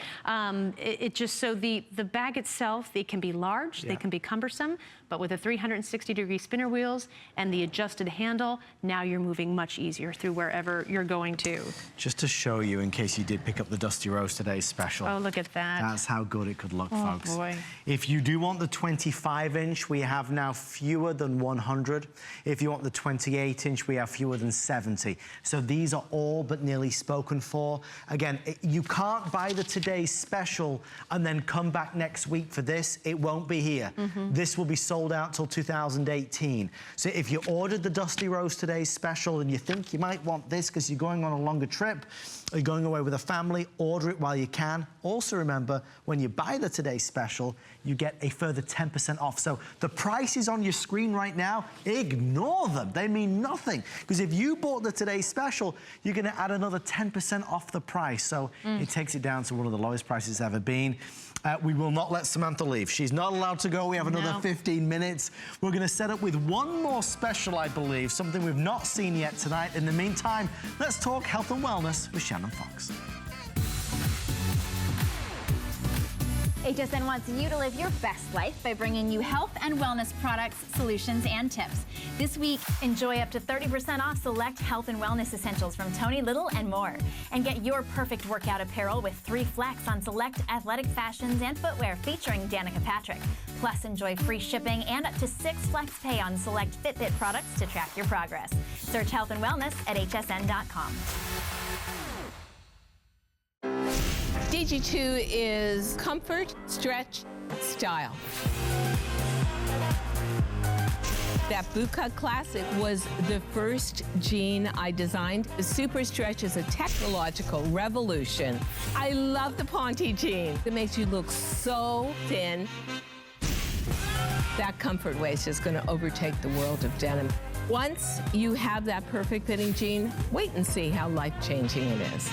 it just, so the bag itself, they can be large, they can be cumbersome, but with the 360-degree spinner wheels and the adjusted handle, now you're moving much easier through wherever you're going to. Just to show you, in case you did pick up the Dusty Rose Today's special. Oh, look at that. That's how good it could look, folks. Boy. If you do want the 25-inch, we have now fewer fewer than 100. If you want the 28-inch, we have fewer than 70. So these are all but nearly spoken for. Again, you can't buy the today's special and then come back next week for this. It won't be here. This will be sold out till 2018. So if you ordered the Dusty Rose Today's special and you think you might want this because you're going on a longer trip, or you're going away with a family, order it while you can. Also remember, when you buy the Today's special, you get a further 10% off. So the prices on your screen right now, ignore them. They mean nothing. Because if you bought the Today's special, you're gonna add another 10% off the price. So it takes it down to one of the lowest prices it's ever been. We will not let Samantha leave. She's not allowed to go. We have another 15 minutes. We're going to set up with one more special, I believe, something we've not seen yet tonight. In the meantime, let's talk health and wellness with Shannon Fox. HSN wants you to live your best life by bringing you health and wellness products, solutions, and tips. This week, enjoy up to 30% off select health and wellness essentials from Tony Little and more. And get your perfect workout apparel with 3 flex on select athletic fashions and footwear featuring Danica Patrick. Plus, enjoy free shipping and up to 6 flex pay on select Fitbit products to track your progress. Search health and wellness at hsn.com. DG2 is comfort, stretch, style. That bootcut classic was the first jean I designed. The Super Stretch is a technological revolution. I love the Ponte jean. It makes you look so thin. That comfort waist is going to overtake the world of denim. Once you have that perfect fitting jean, wait and see how life-changing it is.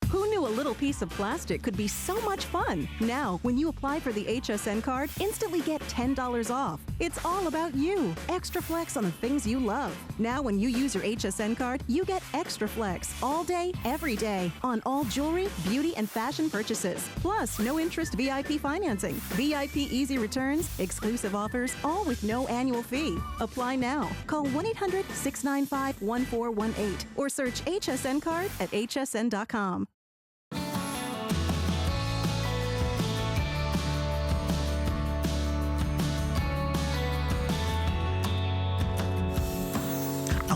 Who knew a little piece of plastic could be so much fun? Now, when you apply for the HSN card, instantly get $10 off. It's all about you. Extra flex on the things you love. Now, when you use your HSN card, you get extra flex all day, every day on all jewelry, beauty, and fashion purchases. Plus, no interest VIP financing, VIP easy returns, exclusive offers, all with no annual fee. Apply now. Call 1-800-695-1418 or search HSN card at hsn.com.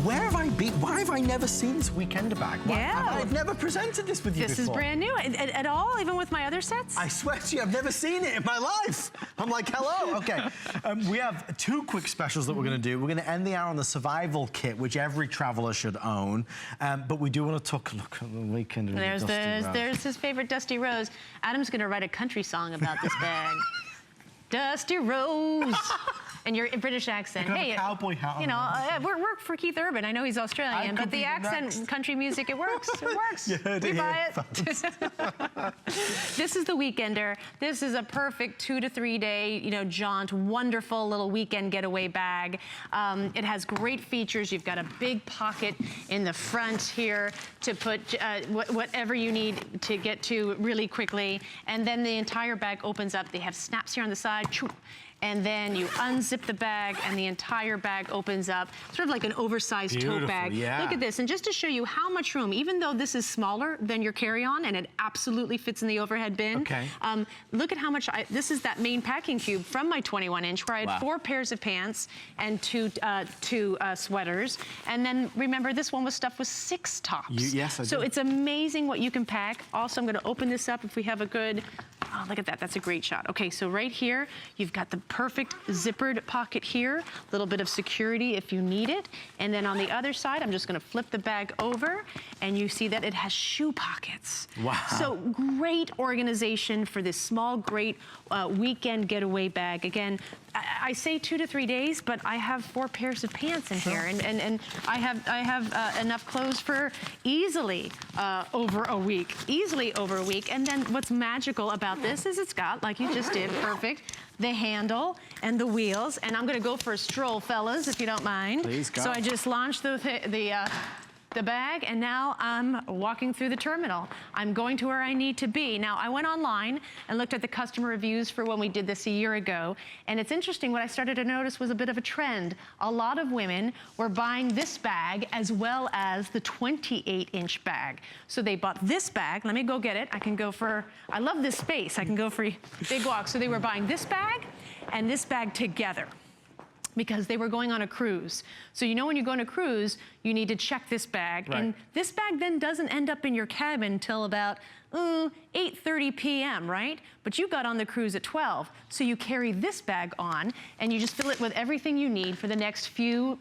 Where have I been? Why have I never seen this Weekender bag? I've never presented this with you before. This is brand new. At all, even with my other sets? I swear to you, I've never seen it in my life. I'm like, hello. Okay. We have 2 quick specials that we're going to do. We're going to end the hour on the survival kit, which every traveler should own. But we do want to look at the Weekender. There's his favorite Dusty Rose. Adam's going to write a country song about this bag. Dusty Rose. And your British accent. Hey, cowboy hat. You know, work for Keith Urban. I know he's Australian, but the accent, country music, it works. It works. We buy it. This is the Weekender. This is a perfect 2 to 3 day, jaunt. Wonderful little weekend getaway bag. It has great features. You've got a big pocket in the front here to put whatever you need to get to really quickly. And then the entire bag opens up. They have snaps here on the side. And then you unzip the bag and the entire bag opens up, sort of like an oversized tote bag. Yeah. Look at this, and just to show you how much room, even though this is smaller than your carry-on and it absolutely fits in the overhead bin, look at how much, this is that main packing cube from my 21-inch where I had 4 pairs of pants and two sweaters. And then remember, this one was stuffed with 6 tops. Yes, I do. So it's amazing what you can pack. Also, I'm gonna open this up if we have a good, oh, look at that, that's a great shot. Okay, so right here, you've got the perfect zippered pocket here, a little bit of security if you need it. And then on the other side, I'm just gonna flip the bag over and you see that it has shoe pockets. Wow. So great organization for this small, great weekend getaway bag. Again, I say 2 to 3 days, but I have 4 pairs of pants in here, and I have enough clothes for easily over a week. And then what's magical about this is it's got, like you just did, perfect, the handle and the wheels. And I'm gonna go for a stroll, fellas, if you don't mind. Please go. So I just launched the bag, and now I'm walking through the terminal. I'm going to where I need to be. Now, I went online and looked at the customer reviews for when we did this a year ago, and it's interesting, what I started to notice was a bit of a trend. A lot of women were buying this bag as well as the 28-inch bag. So they bought this bag. Let me go get it. I can go for, I love this space. I can go for big walks. So they were buying this bag and this bag together. because they were going on a cruise. So you know when you go on a cruise, you need to check this bag. Right. And this bag then doesn't end up in your cabin until about 8:30 p.m., right? But you got on the cruise at 12. So you carry this bag on and you just fill it with everything you need for the next few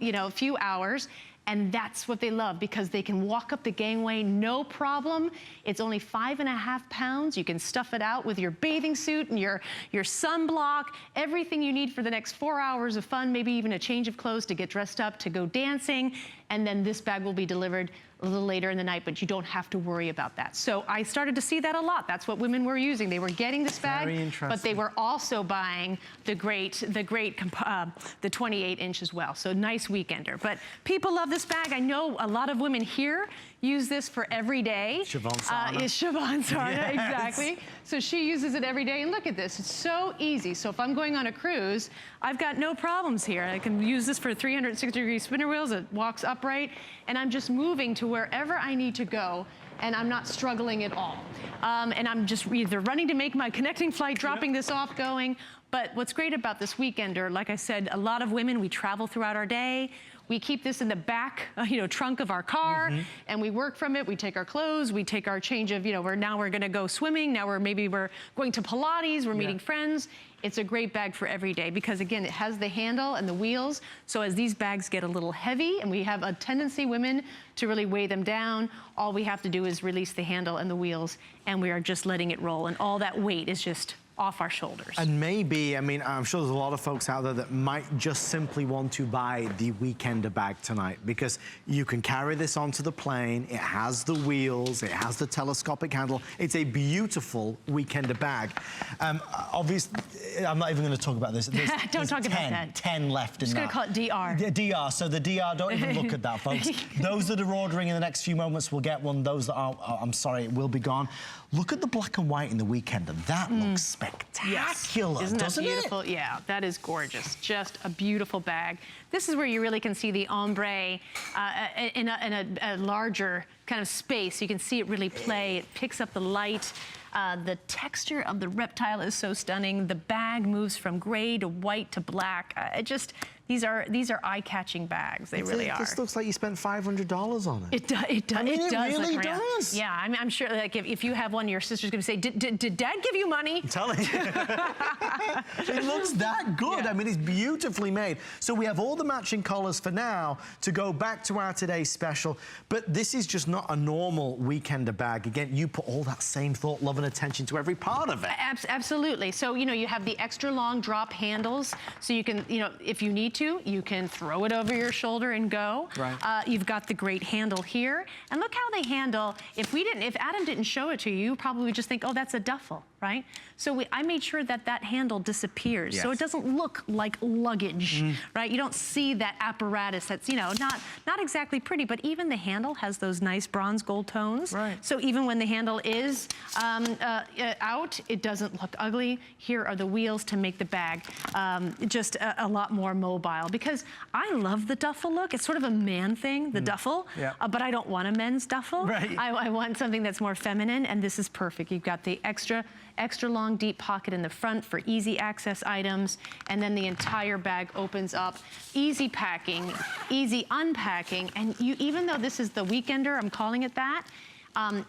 hours. And that's what they love, because they can walk up the gangway, no problem. It's only 5.5 pounds. You can stuff it out with your bathing suit and your sunblock, everything you need for the next 4 hours of fun, maybe even a change of clothes to get dressed up, to go dancing. And then this bag will be delivered a little later in the night, but you don't have to worry about that. So I started to see that a lot. That's what women were using. They were getting this bag, but they were also buying the 28-inch as well. So nice weekender. But people love this bag. I know a lot of women here use this for every day. Siobhan Sarna. Is Siobhan Sarna, Yes. Exactly. So she uses it every day. And look at this, it's so easy. So if I'm going on a cruise, I've got no problems here. I can use this for 360-degree spinner wheels. It walks upright, and I'm just moving to wherever I need to go, and I'm not struggling at all. And I'm just either running to make my connecting flight, dropping this off, going. But what's great about this weekender, like I said, a lot of women, we travel throughout our day. We keep this in the back, trunk of our car, and we work from it. We take our clothes, we take our change of, now we're gonna go swimming, now we're going to Pilates, we're meeting friends. It's a great bag for every day because, again, it has the handle and the wheels. So as these bags get a little heavy, and we have a tendency, women, to really weigh them down, all we have to do is release the handle and the wheels, and we are just letting it roll. And all that weight is just off our shoulders. And maybe, I'm sure there's a lot of folks out there that might just simply want to buy the weekender bag tonight, because you can carry this onto the plane. It has the wheels, it has the telescopic handle. It's a beautiful weekender bag. Obviously, I'm not even going to talk about this. Don't talk about that. 10 left in that. I'm just going to call it DR. DR, so the DR, don't even look at that, folks. Those that are ordering in the next few moments will get one. Those that aren't, I'm sorry, it will be gone. Look at the black and white in the weekender. That looks spectacular, Isn't that doesn't beautiful? it? Yeah, that is gorgeous. Just a beautiful bag. This is where you really can see the ombre in a larger kind of space. You can see it really play. It picks up the light. The texture of the reptile is so stunning. The bag moves from gray to white to black. These are eye-catching bags. They really are. This looks like you spent $500 on it. It does. It really does. Yeah, I'm sure. Like if you have one, your sister's going to say, "Did Dad give you money?" I'm telling you. It looks that good. Yeah. It's beautifully made. So we have all the matching colors for now to go back to our today's special. But this is just not a normal weekender bag. Again, you put all that same thought, love, and attention to every part of it. Absolutely. So you have the extra long drop handles, so you can, if you need to, you can throw it over your shoulder and go. Right. You've got the great handle here, and look how they handle. If Adam didn't show it to you, you probably would just think, oh, that's a duffel, right? So I made sure that handle disappears, so it doesn't look like luggage, right? You don't see that apparatus that's not exactly pretty, but even the handle has those nice bronze gold tones. Right. So even when the handle is out, it doesn't look ugly. Here are the wheels to make the bag just a lot more mobile, because I love the duffel look. It's sort of a man thing, the duffel, but I don't want a men's duffel. Right. I want something that's more feminine, and this is perfect. You've got the extra long deep pocket in the front for easy access items, and then the entire bag opens up. Easy packing, easy unpacking, and even though this is the weekender, I'm calling it that,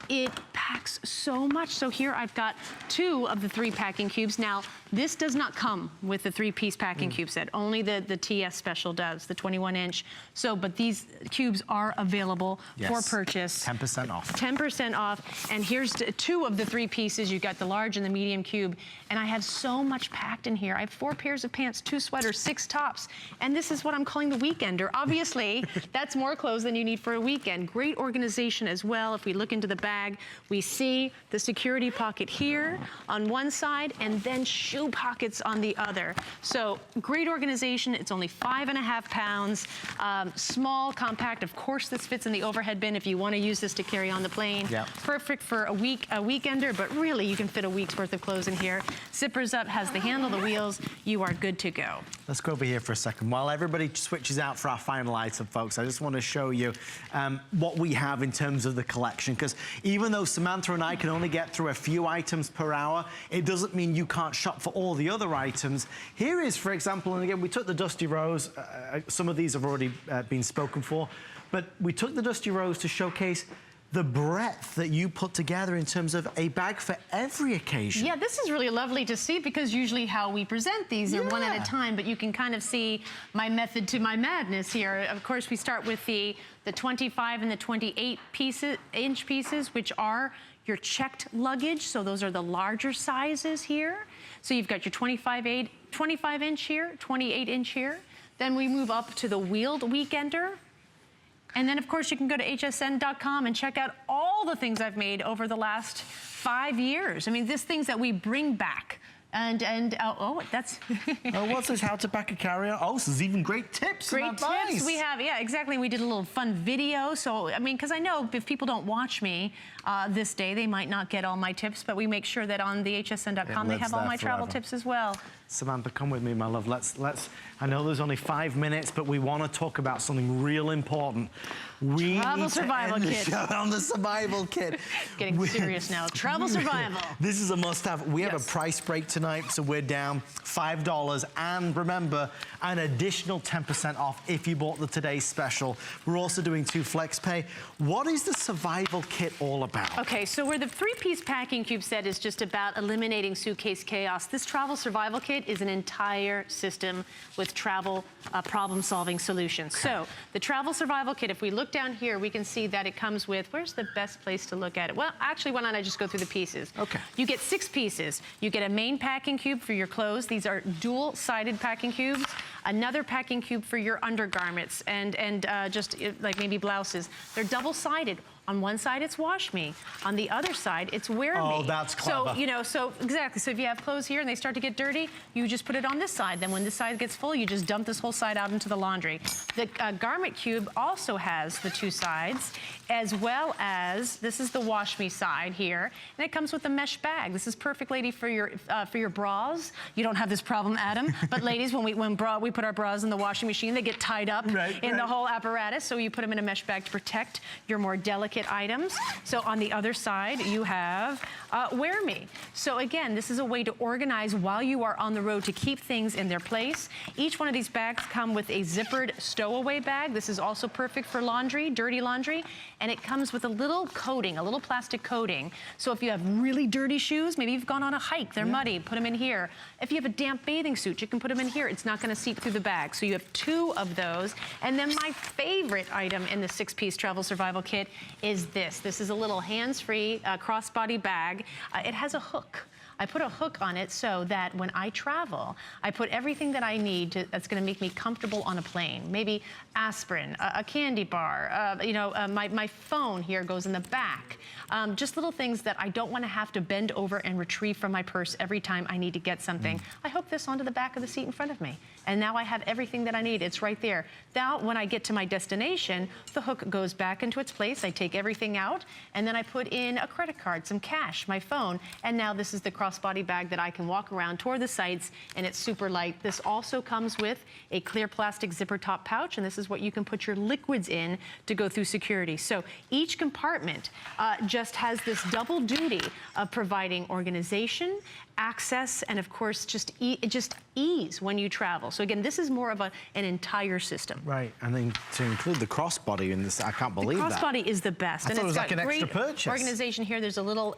it packs so much. So here I've got 2 of the 3 packing cubes. Now, this does not come with the 3-piece packing cube set. Only the TS Special does, the 21-inch. So, but these cubes are available for purchase. 10% off. 10% off. And here's 2 of the 3 pieces. You've got the large and the medium cube. And I have so much packed in here. I have 4 pairs of pants, 2 sweaters, 6 tops. And this is what I'm calling the weekender. Obviously, that's more clothes than you need for a weekend. Great organization as well. If we look into the bag, we see the security pocket here on one side, and then shoe pockets on the other. So great organization. It's only 5.5 pounds. Small, compact. Of course, this fits in the overhead bin if you want to use this to carry on the plane. Yeah. Perfect for a weekender, but really you can fit a week's worth of clothes in here. Zippers up, has the handle, the wheels. You are good to go. Let's go over here for a second. While everybody switches out for our final item, folks, I just want to show you what we have in terms of the collection. Because even though Samantha and I can only get through a few items per hour, it doesn't mean you can't shop for all the other items. Here is, for example, and again, we took the Dusty Rose. Some of these have already been spoken for. But we took the Dusty Rose to showcase the breadth that you put together in terms of a bag for every occasion. Yeah, this is really lovely to see because usually how we present these are one at a time, but you can kind of see my method to my madness here. Of course, we start with the 25 and the 28 inch pieces, which are your checked luggage. So those are the larger sizes here. So you've got your 25 inch here, 28 inch here. Then we move up to the wheeled weekender. And then, of course, you can go to hsn.com and check out all the things I've made over the last 5 years. I mean, these things that we bring back. Oh, that's... Oh, what's this? How to pack a carry-on? Oh, so there's even great tips and advice. Great tips we have, yeah, exactly. We did a little fun video. So, I mean, because I know if people don't watch me this day, they might not get all my tips, but we make sure that on the hsn.com they have all my travel tips as well. Samantha, come with me, my love. Let's. I know there's only 5 minutes, but we want to talk about something real important. We Travel survival kit. On the survival kit. Getting serious now. Travel survival. This is a must-have. We have a price break tonight, so we're down $5. And remember, an additional 10% off if you bought the today's special. We're also doing 2 flex pay. What is the survival kit all about? Okay, so where the 3-piece packing cube set is just about eliminating suitcase chaos, this travel survival kit is an entire system with travel problem-solving solutions. Okay. So the travel survival kit, if we look down here, we can see that it comes with, where's the best place to look at it? Well, actually, why don't I just go through the pieces? Okay. You get 6 pieces. You get a main packing cube for your clothes. These are dual-sided packing cubes. Another packing cube for your undergarments and just like maybe blouses. They're double-sided. On one side, it's wash me. On the other side, it's wear me. Oh, that's clever. So, exactly. So if you have clothes here and they start to get dirty, you just put it on this side. Then when this side gets full, you just dump this whole side out into the laundry. The garment cube also has the 2 sides, as well as, this is the wash me side here, and it comes with a mesh bag. This is perfect, lady, for your bras. You don't have this problem, Adam, but ladies, when we put our bras in the washing machine, they get tied up in the whole apparatus, so you put them in a mesh bag to protect your more delicate items. So on the other side, you have Wear Me. So again, this is a way to organize while you are on the road to keep things in their place. Each one of these bags come with a zippered stowaway bag. This is also perfect for laundry, dirty laundry, and it comes with a little coating, a little plastic coating. So if you have really dirty shoes, maybe you've gone on a hike, they're muddy, put them in here. If you have a damp bathing suit, you can put them in here. It's not gonna seep through the bag. So you have 2 of those. And then my favorite item in the 6-piece travel survival kit is this. This is a little hands-free crossbody bag. It has a hook. I put a hook on it so that when I travel, I put everything that I need that's gonna make me comfortable on a plane. Maybe aspirin, a candy bar, my phone here goes in the back. Just little things that I don't wanna have to bend over and retrieve from my purse every time I need to get something. I hook this onto the back of the seat in front of me. And now I have everything that I need. It's right there. Now, when I get to my destination, the hook goes back into its place. I take everything out, and then I put in a credit card, some cash, my phone, and now this is the crossbody bag that I can walk around toward the sites, and it's super light. This also comes with a clear plastic zipper top pouch, and this is what you can put your liquids in to go through security. So each compartment just has this double duty of providing organization, access, and of course just ease when you travel. So again, this is more of an entire system. Right, and then to include the crossbody in this, I can't believe that. The crossbody is the best. I thought it was like an extra purchase. Organization here. There's a little,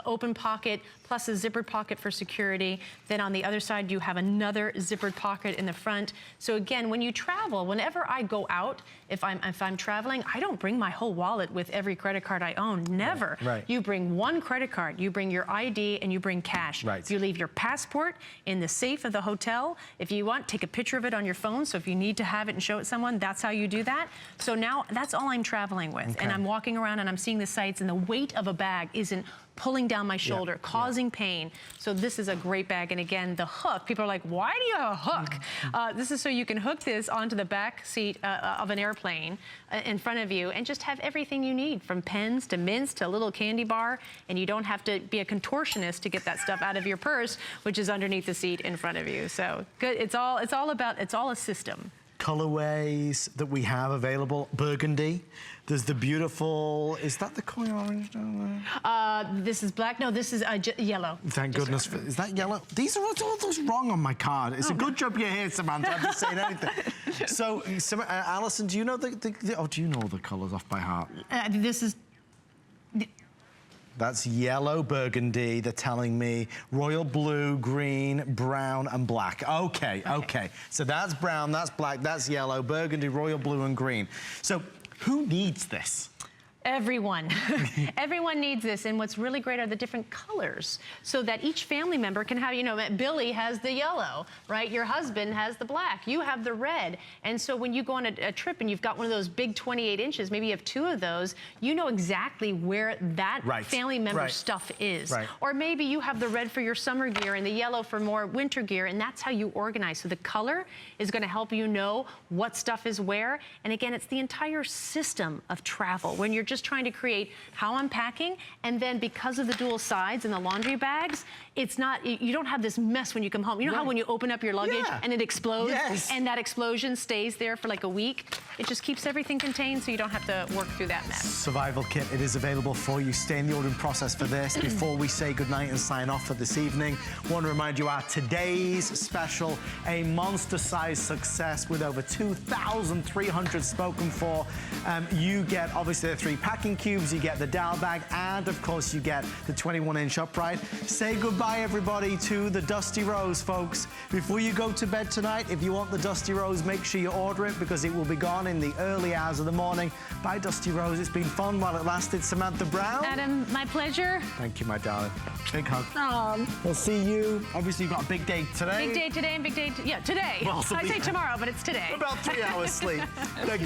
open pocket plus a zippered pocket for security. Then on the other side, you have another zippered pocket in the front. So again, when you travel, whenever I go out, if I'm traveling, I don't bring my whole wallet with every credit card I own. Never. Right. You bring one credit card, you bring your ID, and you bring cash. Right. You leave your passport in the safe of the hotel. If you want, take a picture of it on your phone. So if you need to have it and show it to someone, that's how you do that. So now that's all I'm traveling with. Okay. And I'm walking around and I'm seeing the sights, and the weight of a bag isn't pulling down my shoulder, causing pain. So this is a great bag. And again, the hook, people are like, why do you have a hook? This is so you can hook this onto the back seat of an airplane in front of you and just have everything you need, from pens to mints to a little candy bar. And you don't have to be a contortionist to get that stuff out of your purse, which is underneath the seat in front of you. So good. It's all a system. Colorways that we have available. Burgundy. There's the beautiful, is that the coin orange down there? This is black. No, this is yellow. Thank goodness. Is that yellow? These are all those wrong on my card. It's a good job you're here, Samantha. I'm just saying anything. So, Alison, do you know do you know the colours off by heart? This is... That's yellow, burgundy, they're telling me. Royal blue, green, brown, and black. Okay. So that's brown, that's black, that's yellow, burgundy, royal blue, and green. So who needs this? Everyone. Everyone needs this. And what's really great are the different colors, so that each family member can have, you know, Billy has the yellow, right? Your husband has the black. You have the red. And so when you go on a trip and you've got one of those big 28 inches, maybe you have 2 of those, you know exactly where that family member stuff is. Or maybe you have the red for your summer gear and the yellow for more winter gear, and that's how you organize. So the color is going to help you know what stuff is where. And again, it's the entire system of travel. When you're just trying to create how I'm packing, and then because of the dual sides and the laundry bags, it's not, you don't have this mess when you come home. You know how when you open up your luggage and it explodes, and that explosion stays there for like a week? It just keeps everything contained so you don't have to work through that mess. Survival kit, it is available for you. Stay in the ordering process for this. Before we say goodnight and sign off for this evening, want to remind you our today's special, a monster-sized success with over 2,300 spoken for. You get obviously the 3 packing cubes, you get the dowel bag, and of course you get the 21-inch upright. Say goodbye, everybody, to the Dusty Rose, folks. Before you go to bed tonight, if you want the Dusty Rose, make sure you order it, because it will be gone in the early hours of the morning. Bye, Dusty Rose. It's been fun while it lasted. Samantha Brown. Adam, my pleasure. Thank you, my darling. Big hug. We'll see you. Obviously, you've got a big day today. Big day today and big day, yeah, today. Well, I say tomorrow, but it's today. About 3 hours sleep. Thank you.